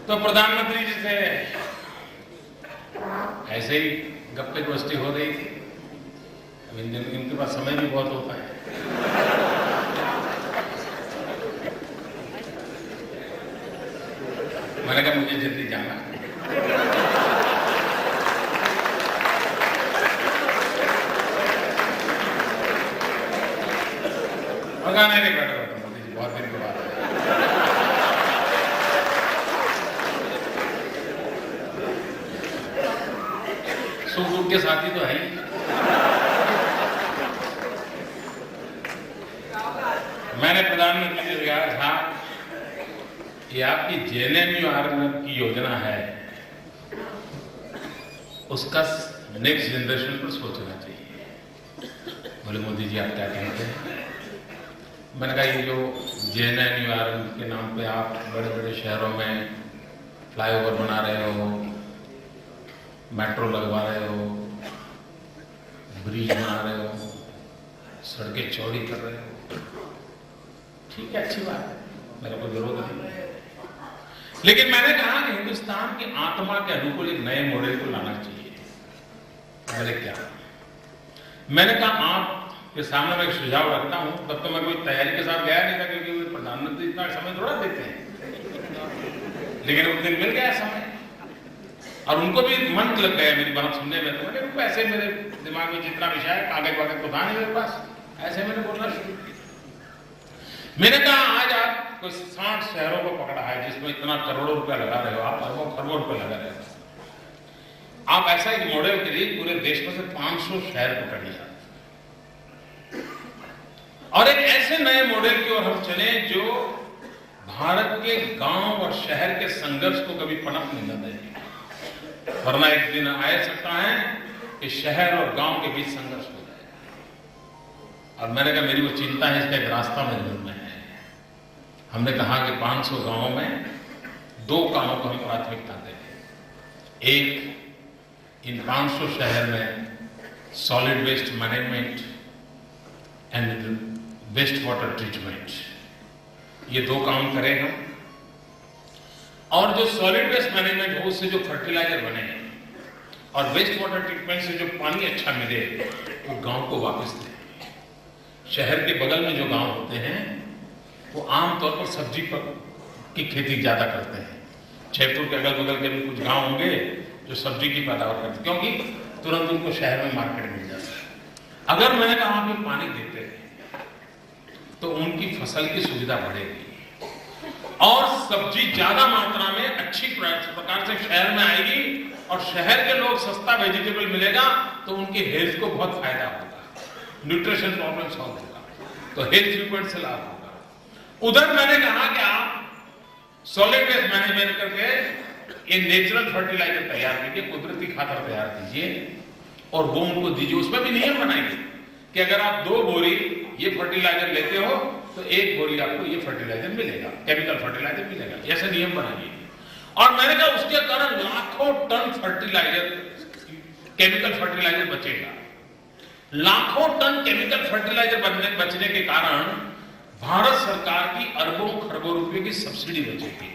तो प्रधानमंत्री जी से ऐसे ही गप्पे गोष्ठी हो रही थी। अब इनके पास समय भी बहुत होता है। मैंने कहा मुझे जल्दी जाना है। नहीं बैठा मोदी जी, बहुत दिन के बाद। सुख के साथी तो है ही। मैंने प्रधानमंत्री जी से कहा था कि आपकी जेएनएनयू की योजना है, उसका नेक्स्ट जनरेशन पर सोचना चाहिए। बोले मोदी जी आप क्या कहते हैं? मैंने कहा ये जो जेएनएनयू के नाम पे आप बड़े बड़े शहरों में फ्लाईओवर बना रहे हो, मेट्रो लगवा रहे हो, ब्रिज बना रहे हो, सड़कें चौड़ी कर रहे हो, ठीक है, अच्छी बात है, मेरा कोई विरोध नहीं है। लेकिन मैंने कहा कि हिंदुस्तान की आत्मा के अनुकूल एक नए मॉडल को लाना चाहिए। मैंने क्या, मैंने कहा आप के सामने मैं एक सुझाव रखता हूं। तब तो मैं कोई तैयारी के साथ गया नहीं था, क्योंकि प्रधानमंत्री इतना समय थोड़ा देते हैं। लेकिन उस दिन मिल गया समय और उनको भी मन लग गया मेरी बात सुनने में। तो मैंने ऐसे मेरे दिमाग में जितना विषय है, कागज वागज तो था नहीं मेरे पास, ऐसे मैंने बोलना शुरू किया। मैंने कहा आज आप कोई 60 शहरों को पकड़ा है जिसमें इतना करोड़ों रुपया लगा रहे हो, आप अरबों खरबों रुपया लगा रहे हो। आप ऐसा एक मॉडल के लिए पूरे देश में से 500 शहर पकड़िए और एक ऐसे नए मॉडल की ओर हम चले जो भारत के गांव और शहर के संघर्ष को कभी पनपने न देगी। वरना एक दिन आ सकता है कि शहर और गांव के बीच संघर्ष हो जाए। और मैंने कहा मेरी वो चिंता है, इसका एक रास्ता मेरे मन में है। हमने कहा कि 500 गांवों में 2 कामों को हम प्राथमिकता देंगे। एक, इन 500 शहर में solid waste management and waste water treatment, ये 2 काम करें हम। और जो सॉलिड वेस्ट मैनेजमेंट हो उससे जो फर्टिलाइजर बने और वेस्ट वाटर ट्रीटमेंट से जो पानी अच्छा मिले वो गांव को वापस दें। शहर के बगल में जो गांव होते हैं वो आमतौर पर सब्जी की खेती ज्यादा करते हैं। जयपुर के अगल बगल के भी कुछ गांव होंगे जो सब्जी की पैदावार करते हैं, क्योंकि तुरंत उनको शहर में मार्केट मिल जाता है। अगर मैंने कहा आप पानी देते हैं तो उनकी फसल की सुविधा बढ़ेगी और सब्जी ज्यादा मात्रा में अच्छी प्रकार से शहर में आएगी और शहर के लोग सस्ता वेजिटेबल मिलेगा तो उनकी हेल्थ को बहुत फायदा होगा, न्यूट्रिशन प्रॉब्लम सॉल्व होगा, तो हेल्थ रिपोर्ट से लाभ होगा। उधर मैंने कहा कि आप सॉलिड वेस्ट मैनेजमेंट करके एक नेचुरल फर्टिलाइजर तैयार कीजिए, कुदरती खातर तैयार कीजिए और वो उनको दीजिए। उसमें भी नियम बनाइए कि अगर आप 2 बोरी ये फर्टिलाइजर लेते हो तो 1 बोरी आपको ये फर्टिलाइजर मिलेगा, केमिकल फर्टिलाइजर मिलेगा, ऐसे नियम बनाइए। और मैंने कहा उसके कारण लाखों टन फर्टिलाइजर, केमिकल फर्टिलाइजर बचेगा। लाखों टन केमिकल फर्टिलाइजर बचने के कारण भारत सरकार की अरबों खरबों रुपए की सब्सिडी बचेगी।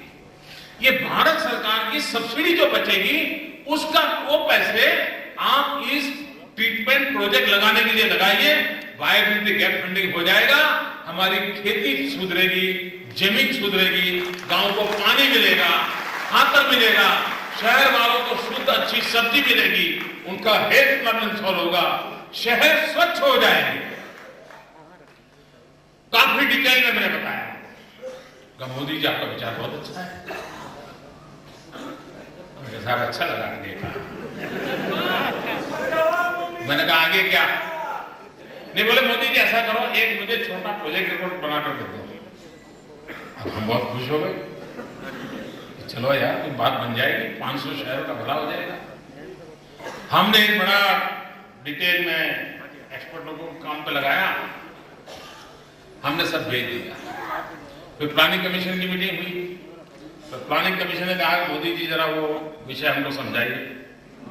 ये भारत सरकार की सब्सिडी जो बचेगी उसका वो पैसे आप इस ट्रीटमेंट प्रोजेक्ट लगाने के लिए लगाइए, वायबिलिटी गैप फंडिंग हो जाएगा, हमारी खेती सुधरेगी, जमीन सुधरेगी, गांव को पानी मिलेगा, खातर मिलेगा, शहर वालों को शुद्ध अच्छी सब्जी मिलेगी, उनका हेल्थ प्रॉब्लम सॉल्व होगा, शहर स्वच्छ हो जाएंगे। काफी डिटेल में मैंने बताया। मोदी जी आपका विचार बहुत अच्छा है, मेरे साहब अच्छा लगा देखा। मैंने कहा आगे क्या? नहीं, बोले मोदी जी ऐसा करो, एक मुझे छोटा प्रोजेक्ट रिपोर्ट बनाकर दे दो। अब हम बहुत खुश हो गए, चलो यार कोई बात बन जाएगी, 500 शहरों का भला हो जाएगा। हमने एक बड़ा डिटेल में एक्सपर्टों को काम पे लगाया, हमने सब भेज दिया। फिर प्लानिंग कमीशन की मीटिंग हुई तो प्लानिंग कमीशन ने कहा मोदी जी जरा वो विषय हमको समझाइए।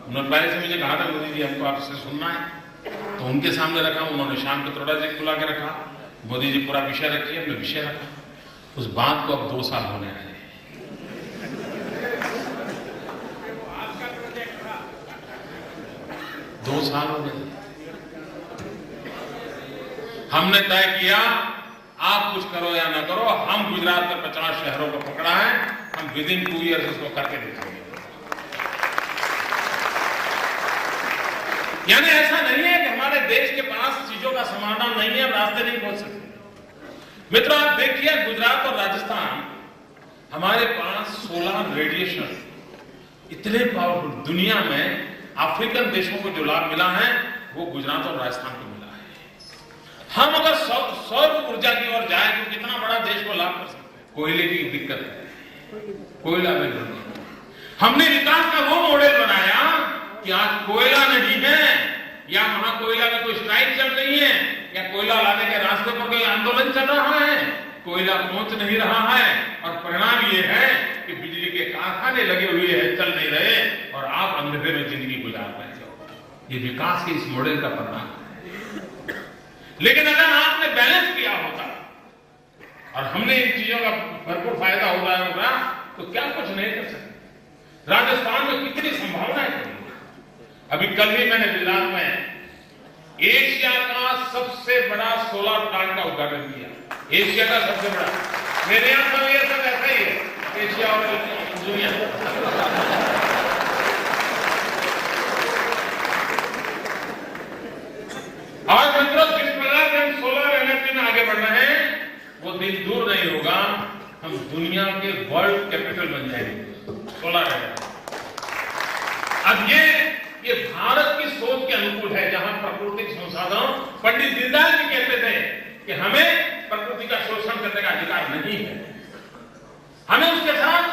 उन्होंने पहले से मुझे कहा था मोदी जी हमको आपसे सुनना है, तो उनके सामने रखा। उन्होंने शाम को थोड़ा सा बुला के रखा, मोदी जी पूरा विषय रखिए, हमने विषय रखा। उस बात को अब 2 साल होने आए। 2 साल हो गए। हमने तय किया आप कुछ करो या ना करो, हम गुजरात के 50 शहरों को पकड़ा है, हम विदिन 2 ईयर्स उसको करके दिखाएंगे। यानी ऐसा नहीं है कि हमारे देश के पास चीजों का समाधान नहीं है, रास्ते नहीं पहुंच सकते। मित्रों आप देखिए गुजरात और राजस्थान, हमारे पास सोलर रेडिएशन इतने पावरफुल, दुनिया में अफ्रीकन देशों को जो लाभ मिला है वो गुजरात और राजस्थान को मिला है। हम अगर सौर ऊर्जा की ओर जाए तो कितना बड़ा देश को लाभ कर सकते हैं। कोयले की दिक्कत है, कोयला नहीं। हमने विकास का वो मॉडल बनाया कि आज कोयला नहीं है या वहां कोयला की कोई स्ट्राइक चल रही है या कोयला लाने के रास्ते पर कोई आंदोलन चल रहा है, कोयला पहुंच नहीं रहा है और परिणाम ये है कि बिजली के कारखाने लगे हुए हैं, चल नहीं रहे और आप अंधेरे में जिंदगी गुजार रहे हो। ये विकास के इस मॉडल का परिणाम है। लेकिन अगर आपने बैलेंस किया होता और हमने इन चीजों का भरपूर फायदा होगा तो क्या कुछ नहीं कर सकते। राजस्थान में कितनी संभावनाएं है। अभी कल ही मैंने गुजरात में एशिया का सबसे बड़ा सोलर प्लांट का उद्घाटन किया। एशिया का सबसे बड़ा, मेरे यहां सब ये सब ऐसा ही है। एशिया और दुनिया। और मित्रों, जिस प्रकार से हम सोलर एनर्जी में आगे बढ़ रहे हैं, वो दिन दूर नहीं होगा, हम दुनिया के वर्ल्ड कैपिटल बन जाएंगे सोलर एनर्जी। अब ये भारत की सोच के अनुकूल है, जहां प्राकृतिक संसाधनों, पंडित दीनदयाल जी कहते थे कि हमें प्रकृति का शोषण करने का अधिकार नहीं है, हमें उसके साथ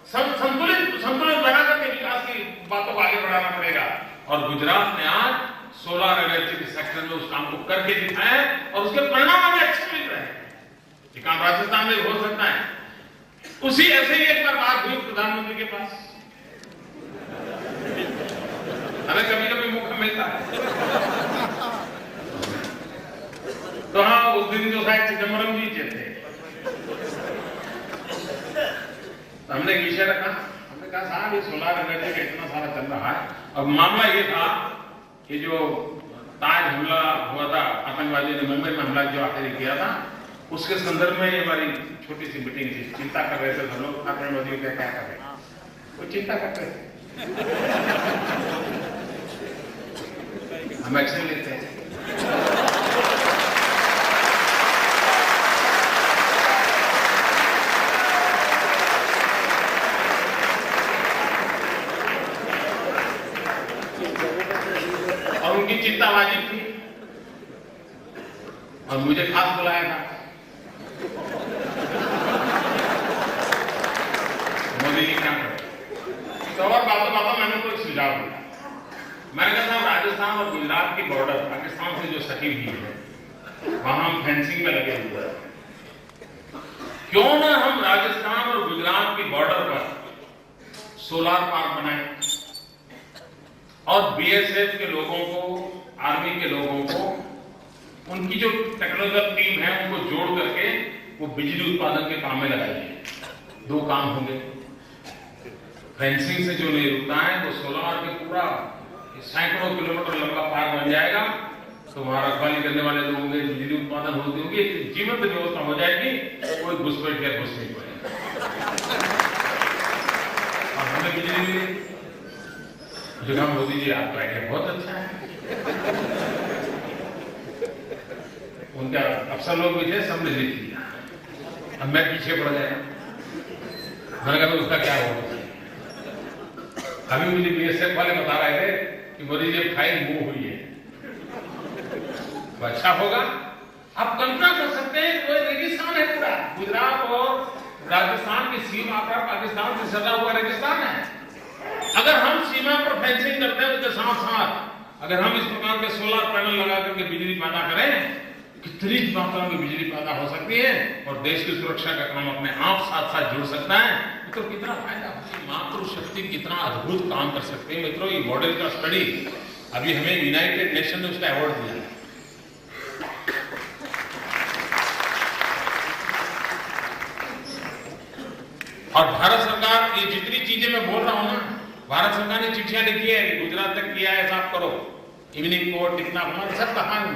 संतुलित बनाकर के विकास की बातों को आगे बढ़ाना पड़ेगा। और गुजरात ने आज सोलर एनर्जी के सेक्टर में उस काम को करके दिखाया है और उसके परिणाम हमें अच्छे मिल रहे हैं। ये काम राजस्थान में हो सकता है। उसी ऐसे ही एक बार बात हुई प्रधानमंत्री के पास, हमें कभी कभी मौका मिलता है। तो हाँ, उस दिन जो शायद चिदम्बरम जी थे, हमने विषय रखा, हमने कहा साहब ये सोलर एनर्जी का इतना सारा चल रहा है। अब मामला ये था कि जो ताज हमला हुआ था, आतंकवादियों ने मुंबई में हमला जो आखिर किया था, उसके संदर्भ में हमारी छोटी सी मीटिंग थी। चिंता कर रहे थे हम लोग, आतंकवादियों क्या क्या कर रहे, वो चिंता करते थे, हम एक्शन लेते हैं। और उनकी चिंता वाजिब थी और मुझे खास बुलाया था। मोदी जी क्या करें, तो और बातों मैंने कोई सुझाव दिया। मैंने कहा था राजस्थान और गुजरात की बॉर्डर पाकिस्तान से जो सटी हुई है, वहां हम फेंसिंग में लगे हुए हैं, क्यों ना हम राजस्थान और गुजरात की बॉर्डर पर सोलर पार्क बनाएं और बीएसएफ के लोगों को, आर्मी के लोगों को, उनकी जो टेक्नोलॉजिकल टीम है उनको जोड़ करके वो बिजली उत्पादन के काम में लगाइए। दो काम होंगे, फेंसिंग से जो नहीं रुकता है वो सोलर के पूरा सैकड़ों किलोमीटर लंबा पार्क बन जाएगा, तो वहां रखवाली करने वाले लोग होंगे, बिजली उत्पादन होती होगी, जीवंत व्यवस्था हो जाएगी, कोई घुसपैठ या घुस नहीं पड़ेगा। और हमें बिजली मिली। जगह मोदी जी आपका आइडिया बहुत अच्छा है। उनका अफसर लोग भी थे, सबने लिख दिया। अब मैं पीछे पड़ गया, मैंने कहा उसका क्या होगा। अभी मुझे बीएसएफ वाले बता रहे थे कि मोदी जी फाइल मूव हुई है, तो अच्छा होगा। आप कल्पना कर सकते हैं, कोई रेगिस्तान है पूरा, गुजरात और राजस्थान की सीमा पर पाकिस्तान से सटा हुआ रेगिस्तान है। अगर हम सीमा पर फेंसिंग करते हैं, उसके साथ साथ अगर हम इस प्रकार के सोलर पैनल लगा करके बिजली पैदा करें, कितनी मात्रा में बिजली पैदा हो सकती है और देश की सुरक्षा का काम अपने आप साथ साथ जुड़ सकता है। मित्रों, कितना फायदा, मातृशक्ति कितना अद्भुत काम कर सकते हैं। मित्रों, ये मॉडल का स्टडी अभी हमें यूनाइटेड नेशन ने उसका अवार्ड दिया है। और भारत सरकार, ये जितनी चीजें मैं बोल रहा हूं ना, भारत सरकार ने चिट्ठियां लिखी है, गुजरात तक किया है, साफ करो, इवनिंग कोर्ट, इतना हमारे सब कहा है।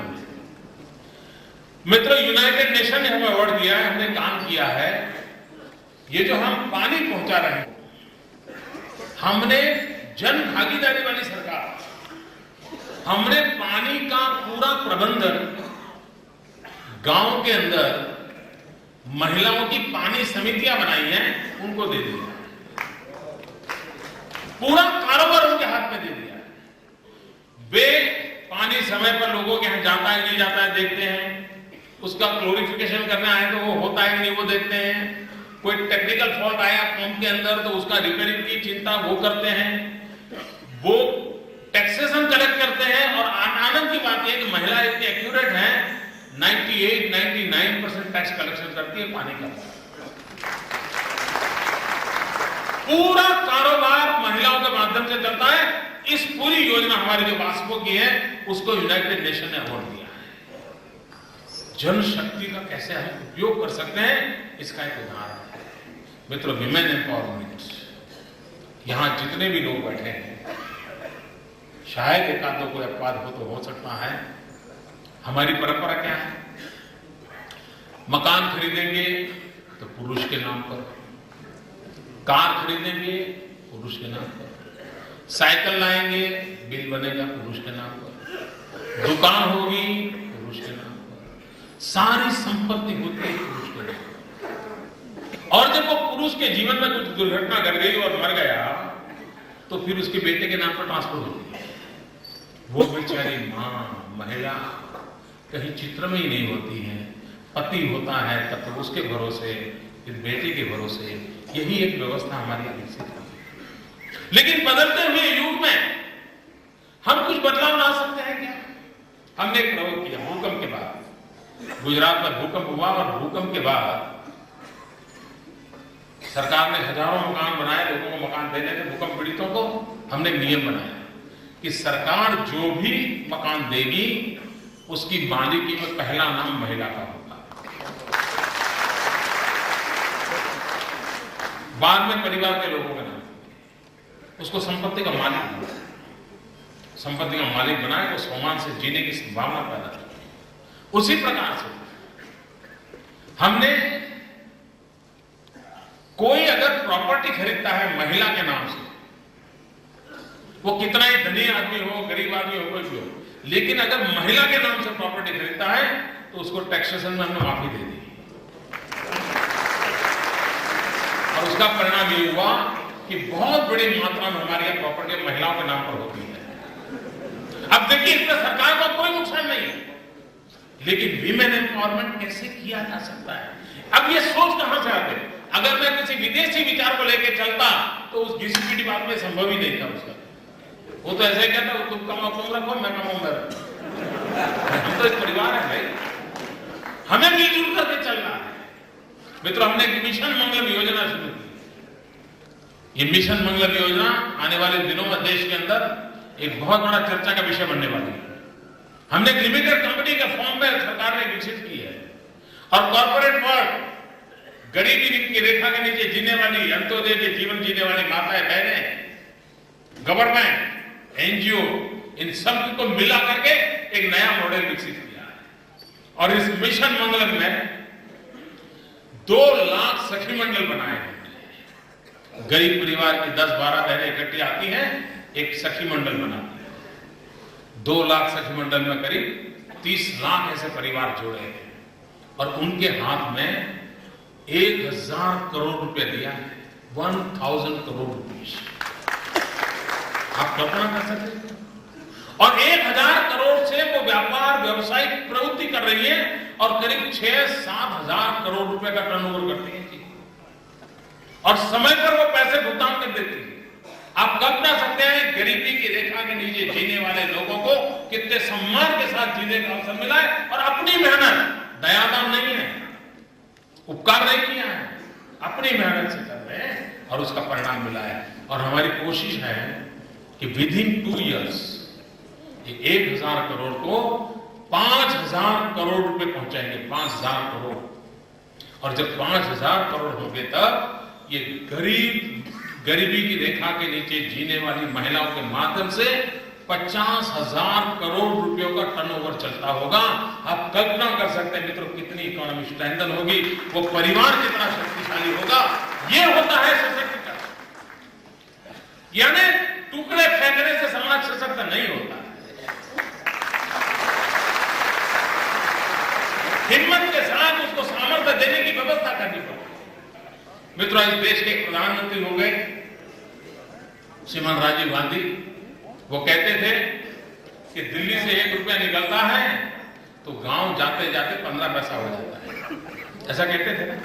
मित्रों, यूनाइटेड नेशन ने हमें अवार्ड दिया है, हमने काम किया है। ये जो हम पानी पहुंचा रहे हैं, हमने जन भागीदारी वाली सरकार, हमने पानी का पूरा प्रबंधन गांव के अंदर महिलाओं की पानी समितियां बनाई हैं, उनको दे दिया। पूरा कारोबार उनके हाथ में दे दिया। वे पानी समय पर लोगों के यहां जाता है नहीं जाता है देखते हैं, उसका क्लोरिफिकेशन करना है तो वो होता है नहीं वो देखते हैं, कोई टेक्निकल फॉल्ट आया पंप के अंदर तो उसका रिपेयरिंग की चिंता वो करते हैं, वो टैक्सेशन कलेक्ट करते हैं। और आनंद की बात यह कि महिला इतनी एक्यूरेट है, 98-99% टैक्स कलेक्शन करती है पानी का। पूरा कारोबार महिलाओं के माध्यम से चलता है। इस पूरी योजना हमारी जो वास्को की है, उसको यूनाइटेड नेशन ने अवार्ड दिया है। जनशक्ति का कैसे हम उपयोग कर सकते हैं, इसका एक उदाहरण है। मित्रों, विमेन एम्पावरमेंट, यहां जितने भी लोग बैठे हैं, शायद एक आध कोई अपवाद हो तो हो सकता है। हमारी परंपरा क्या है, मकान खरीदेंगे तो पुरुष के नाम पर, कार खरीदेंगे पुरुष के नाम पर, साइकिल लाएंगे बिल बनेगा पुरुष के नाम पर, दुकान होगी पुरुष के नाम पर, सारी संपत्ति होती है पुरुष के नाम पर। और जब वो पुरुष के जीवन में कुछ दुर्घटना घट गई और मर गया तो फिर उसके बेटे के नाम पर ट्रांसफर होती है। वो बेचारी माँ महिला कहीं चित्र में ही नहीं होती है, पति होता है तब तो उसके भरोसे, फिर बेटे के भरोसे, यही एक व्यवस्था हमारी विकसित है। लेकिन बदलते हुए युग में हम कुछ बदलाव ला सकते हैं क्या? हमने एक प्रयोग किया भूकंप के बाद, गुजरात में भूकंप हुआ और भूकंप के बाद सरकार ने हजारों मकान बनाए, लोगों को मकान देने थे भूकंप पीड़ितों को। हमने एक नियम बनाया कि सरकार जो भी मकान देगी उसकी मालिकी में पहला नाम महिला का होगा, बाद में परिवार के लोगों का नाम, उसको संपत्ति का मालिक बनाए, संपत्ति का मालिक बनाए तो सम्मान से जीने की संभावना पैदा की। उसी प्रकार से हमने कोई अगर प्रॉपर्टी खरीदता है महिला के नाम से, वो कितना ही धनी आदमी हो, गरीब आदमी हो, कोई भी हो, लेकिन अगर महिला के नाम से प्रॉपर्टी खरीदता है तो उसको टैक्सेशन में हमने माफी दे दी। और उसका परिणाम ये हुआ कि बहुत बड़ी मात्रा में हमारी यहां प्रॉपर्टी महिलाओं के नाम पर होती है। अब देखिए इसमें सरकार का कोई नुकसान नहीं है, लेकिन विमेन एम्पावरमेंट कैसे किया जा सकता है? अब ये सोच कहां से आते? अगर मैं किसी विदेशी विचार को लेकर चलता तो उस घिसी-पिटी बात में संभव ही नहीं था उसका। वो तो ऐसे कहता है तुम कम रखो मैं कम हम तो एक परिवार है भाई, हमें मिलजुल करके चलना है। मित्रों, हमने एक मिशन मंगलम योजना शुरू की। ये मिशन मंगलम योजना आने वाले दिनों में देश के अंदर एक बहुत बड़ा चर्चा का विषय बनने वाली है। हमने एक लिमिटेड कंपनी के फॉर्म में सरकार ने विकसित की है और कॉर्पोरेट वर्ल्ड, गरीबी की रेखा के नीचे जीने वाली, अंत्योदय के जीवन जीने वाली माताएं बहनें, गवर्नमेंट, एनजीओ, इन सब को मिला करके एक नया मॉडल विकसित किया है। और इस मिशन मंगलम में 2 लाख सखी मंडल बनाए हैं। गरीब परिवार की 10-12 बहनें इकट्ठी आती हैं, एक सखी मंडल बनाती है। 2 लाख सखी मंडल में करीब 30 लाख ऐसे परिवार जोड़े हैं और उनके हाथ में 1000 करोड़ रुपए दिया है। 1000 करोड़ रुपए आप कल्पना कर सकते हैं। और 1000 करोड़ से वो व्यापार व्यवसायिक प्रवृत्ति कर रही है और करीब 6-7 हजार करोड़ रुपए का टर्नओवर करती है जी। और समय पर वो पैसे भुगतान कर देती है। आप कल्पना सकते हैं गरीबी की रेखा के नीचे जीने वाले लोगों को कितने सम्मान के साथ जीने का अवसर मिला है। और अपनी मेहनत, दयादान नहीं है, उपकार नहीं किया है, अपनी मेहनत से कर रहे हैं और उसका परिणाम मिला है। और हमारी कोशिश है कि विदिन 2 इयर्स 1000 करोड़ को 5000 करोड़ रुपए पहुंचाएंगे। 5000 करोड़। और जब 5000 करोड़ होंगे तब ये गरीबी की रेखा के नीचे जीने वाली महिलाओं के माध्यम से 50,000 करोड़ रुपयों का टर्नओवर चलता होगा। आप कल्पना कर सकते हैं मित्रों कितनी इकोनॉमी स्ट्रेंथन होगी, वो परिवार कितना शक्तिशाली होगा। ये होता है सशक्तिकरण। यानी टुकड़े फेंकने से समाज सशक्त नहीं होता। हिम्मत के साथ उसको सामर्थ्य देने की व्यवस्था करनी पड़ती। मित्रों, इस देश के प्रधानमंत्री हो गए श्रीमान राजीव गांधी। वो कहते थे कि दिल्ली से 1 रुपया निकलता है तो गांव जाते जाते 15 पैसा हो जाता है। ऐसा कहते थे ना।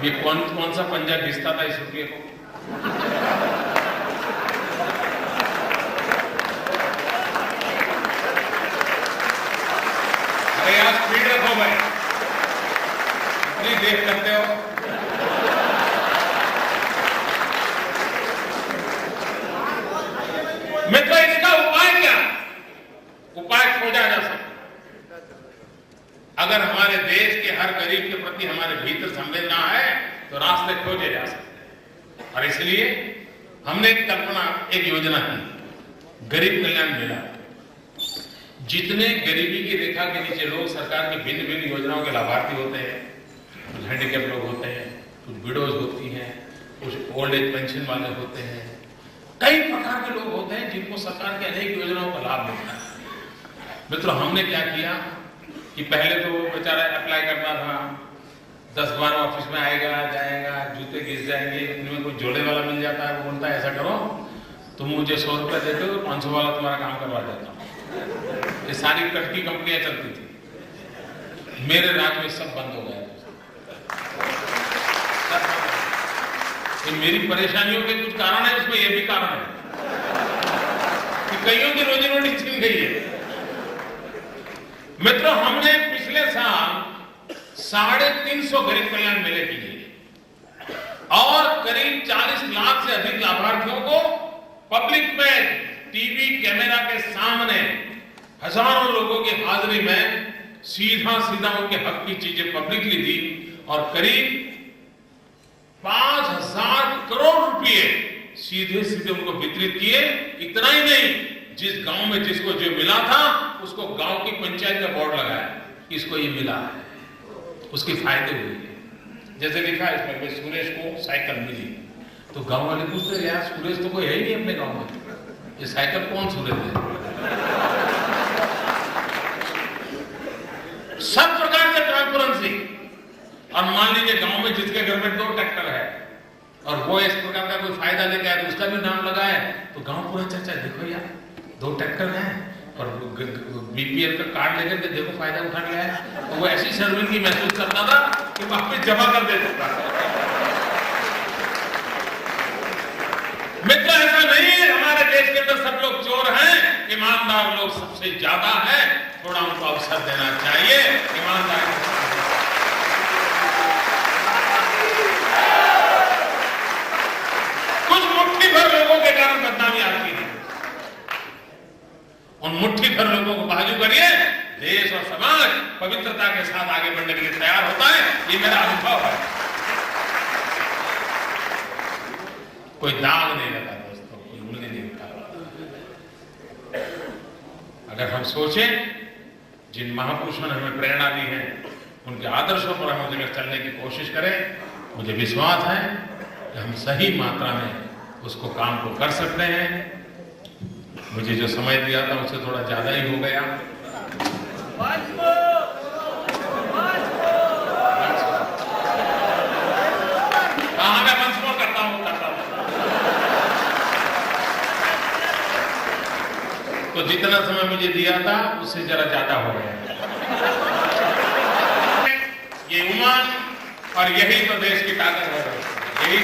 ये कौन सा पंजा घिसता था इस रुपये को? अरे यार स्पीड रखो भाई, इतनी देख करते हो। मित्रों, इसका उपाय क्या? उपाय खोजा जा सकता। अगर हमारे देश के हर गरीब के प्रति हमारे भीतर संवेदना है तो रास्ते खोजे जा सकते हैं। और इसलिए हमने एक योजना की, गरीब कल्याण मेला। जितने गरीबी की रेखा के नीचे लोग सरकार की भिन्न भिन्न योजनाओं के लाभार्थी होते हैं, कुछ हैंडीकैप लोग होते हैं, कुछ विडोज होती हैं, कुछ ओल्ड एज पेंशन वाले होते हैं, कई प्रकार के लोग होते हैं जिनको सरकार की अनेक योजनाओं का लाभ मिलता है। मित्रों, हमने क्या किया कि पहले तो वो बेचारा अप्लाई करता था, 10 बार ऑफिस में आएगा जाएगा, जूते घिस जाएंगे, उनमें कोई जोड़े वाला मिल जाता है, वो बोलता है ऐसा करो तुम मुझे 100 रुपये देते हो, 500 वाला तुम्हारा काम करवा देता हूँ। ये सारी कटकी कंपनियां चलती थी। मेरे राज्य में सब बंद हो गया। मेरी परेशानियों के कुछ कारण है, उसमें यह भी कारण है कि कईयों की रोजी रोटी छिन गई है। मित्रों, हमने पिछले साल 350 गरीब कल्याण मेले किए और करीब 40 लाख से अधिक लाभार्थियों को पब्लिक में टीवी कैमरा के सामने हजारों लोगों की हाजिरी में सीधा उनके हक की चीजें पब्लिकली दी और करीब 5,000 करोड़ रुपए सीधे उनको वितरित किए। इतना ही नहीं, जिस गांव में जिसको जो मिला था उसको गांव की पंचायत का बोर्ड लगाया, इसको ये मिला है, उसके फायदे हुए। जैसे लिखा है इसमें कि सुरेश को साइकिल मिली, तो गांव वाले पूछते यार सुरेश तो कोई है ही नहीं अपने गांव में, ये साइकिल कौन सुरेश है? सब प्रकार से ट्रांसपेरेंसी। और मान लीजिए गांव में जिसके घर में 2 ट्रैक्टर है और वो इस प्रकार का कोई फायदा लेके आए तो उसका भी नाम लगाए, तो गांव पूरा चर्चा, देखो यार 2 ट्रैक्टर हैं और बीपीएल का कार्ड लेकर के देखो फायदा उठा लिया है। तो वो ऐसी शर्मिंदगी महसूस करता था कि वापस जमा कर दे सकता था। मित्र, ऐसा नहीं है हमारे देश के अंदर सब लोग चोर हैं, ईमानदार लोग सबसे ज्यादा है। थोड़ा उनको अवसर देना चाहिए। ईमानदार कुछ मुट्ठी भर लोगों के कारण बदनामी आती है, उन मुट्ठी भर लोगों को बाजू करिए, देश और समाज पवित्रता के साथ आगे बढ़ने के लिए तैयार होता है। ये मेरा अनुभव है। कोई दाग नहीं लगा दोस्तों, कोई उंगली नहीं उठा। अगर हम सोचें, जिन महापुरुषों ने हमें प्रेरणा दी है, उनके आदर्शों पर हम अगर चलने की कोशिश करें, मुझे विश्वास है कि हम सही मात्रा में उसको काम को कर सकते हैं। मुझे जो समय दिया था उससे थोड़ा ज्यादा ही हो गया। हाँ, मैं मंच करता हूँ। तो जितना समय मुझे दिया था उससे जरा ज्यादा हो गया। ये उमंग और यही तो देश की ताकत है। यही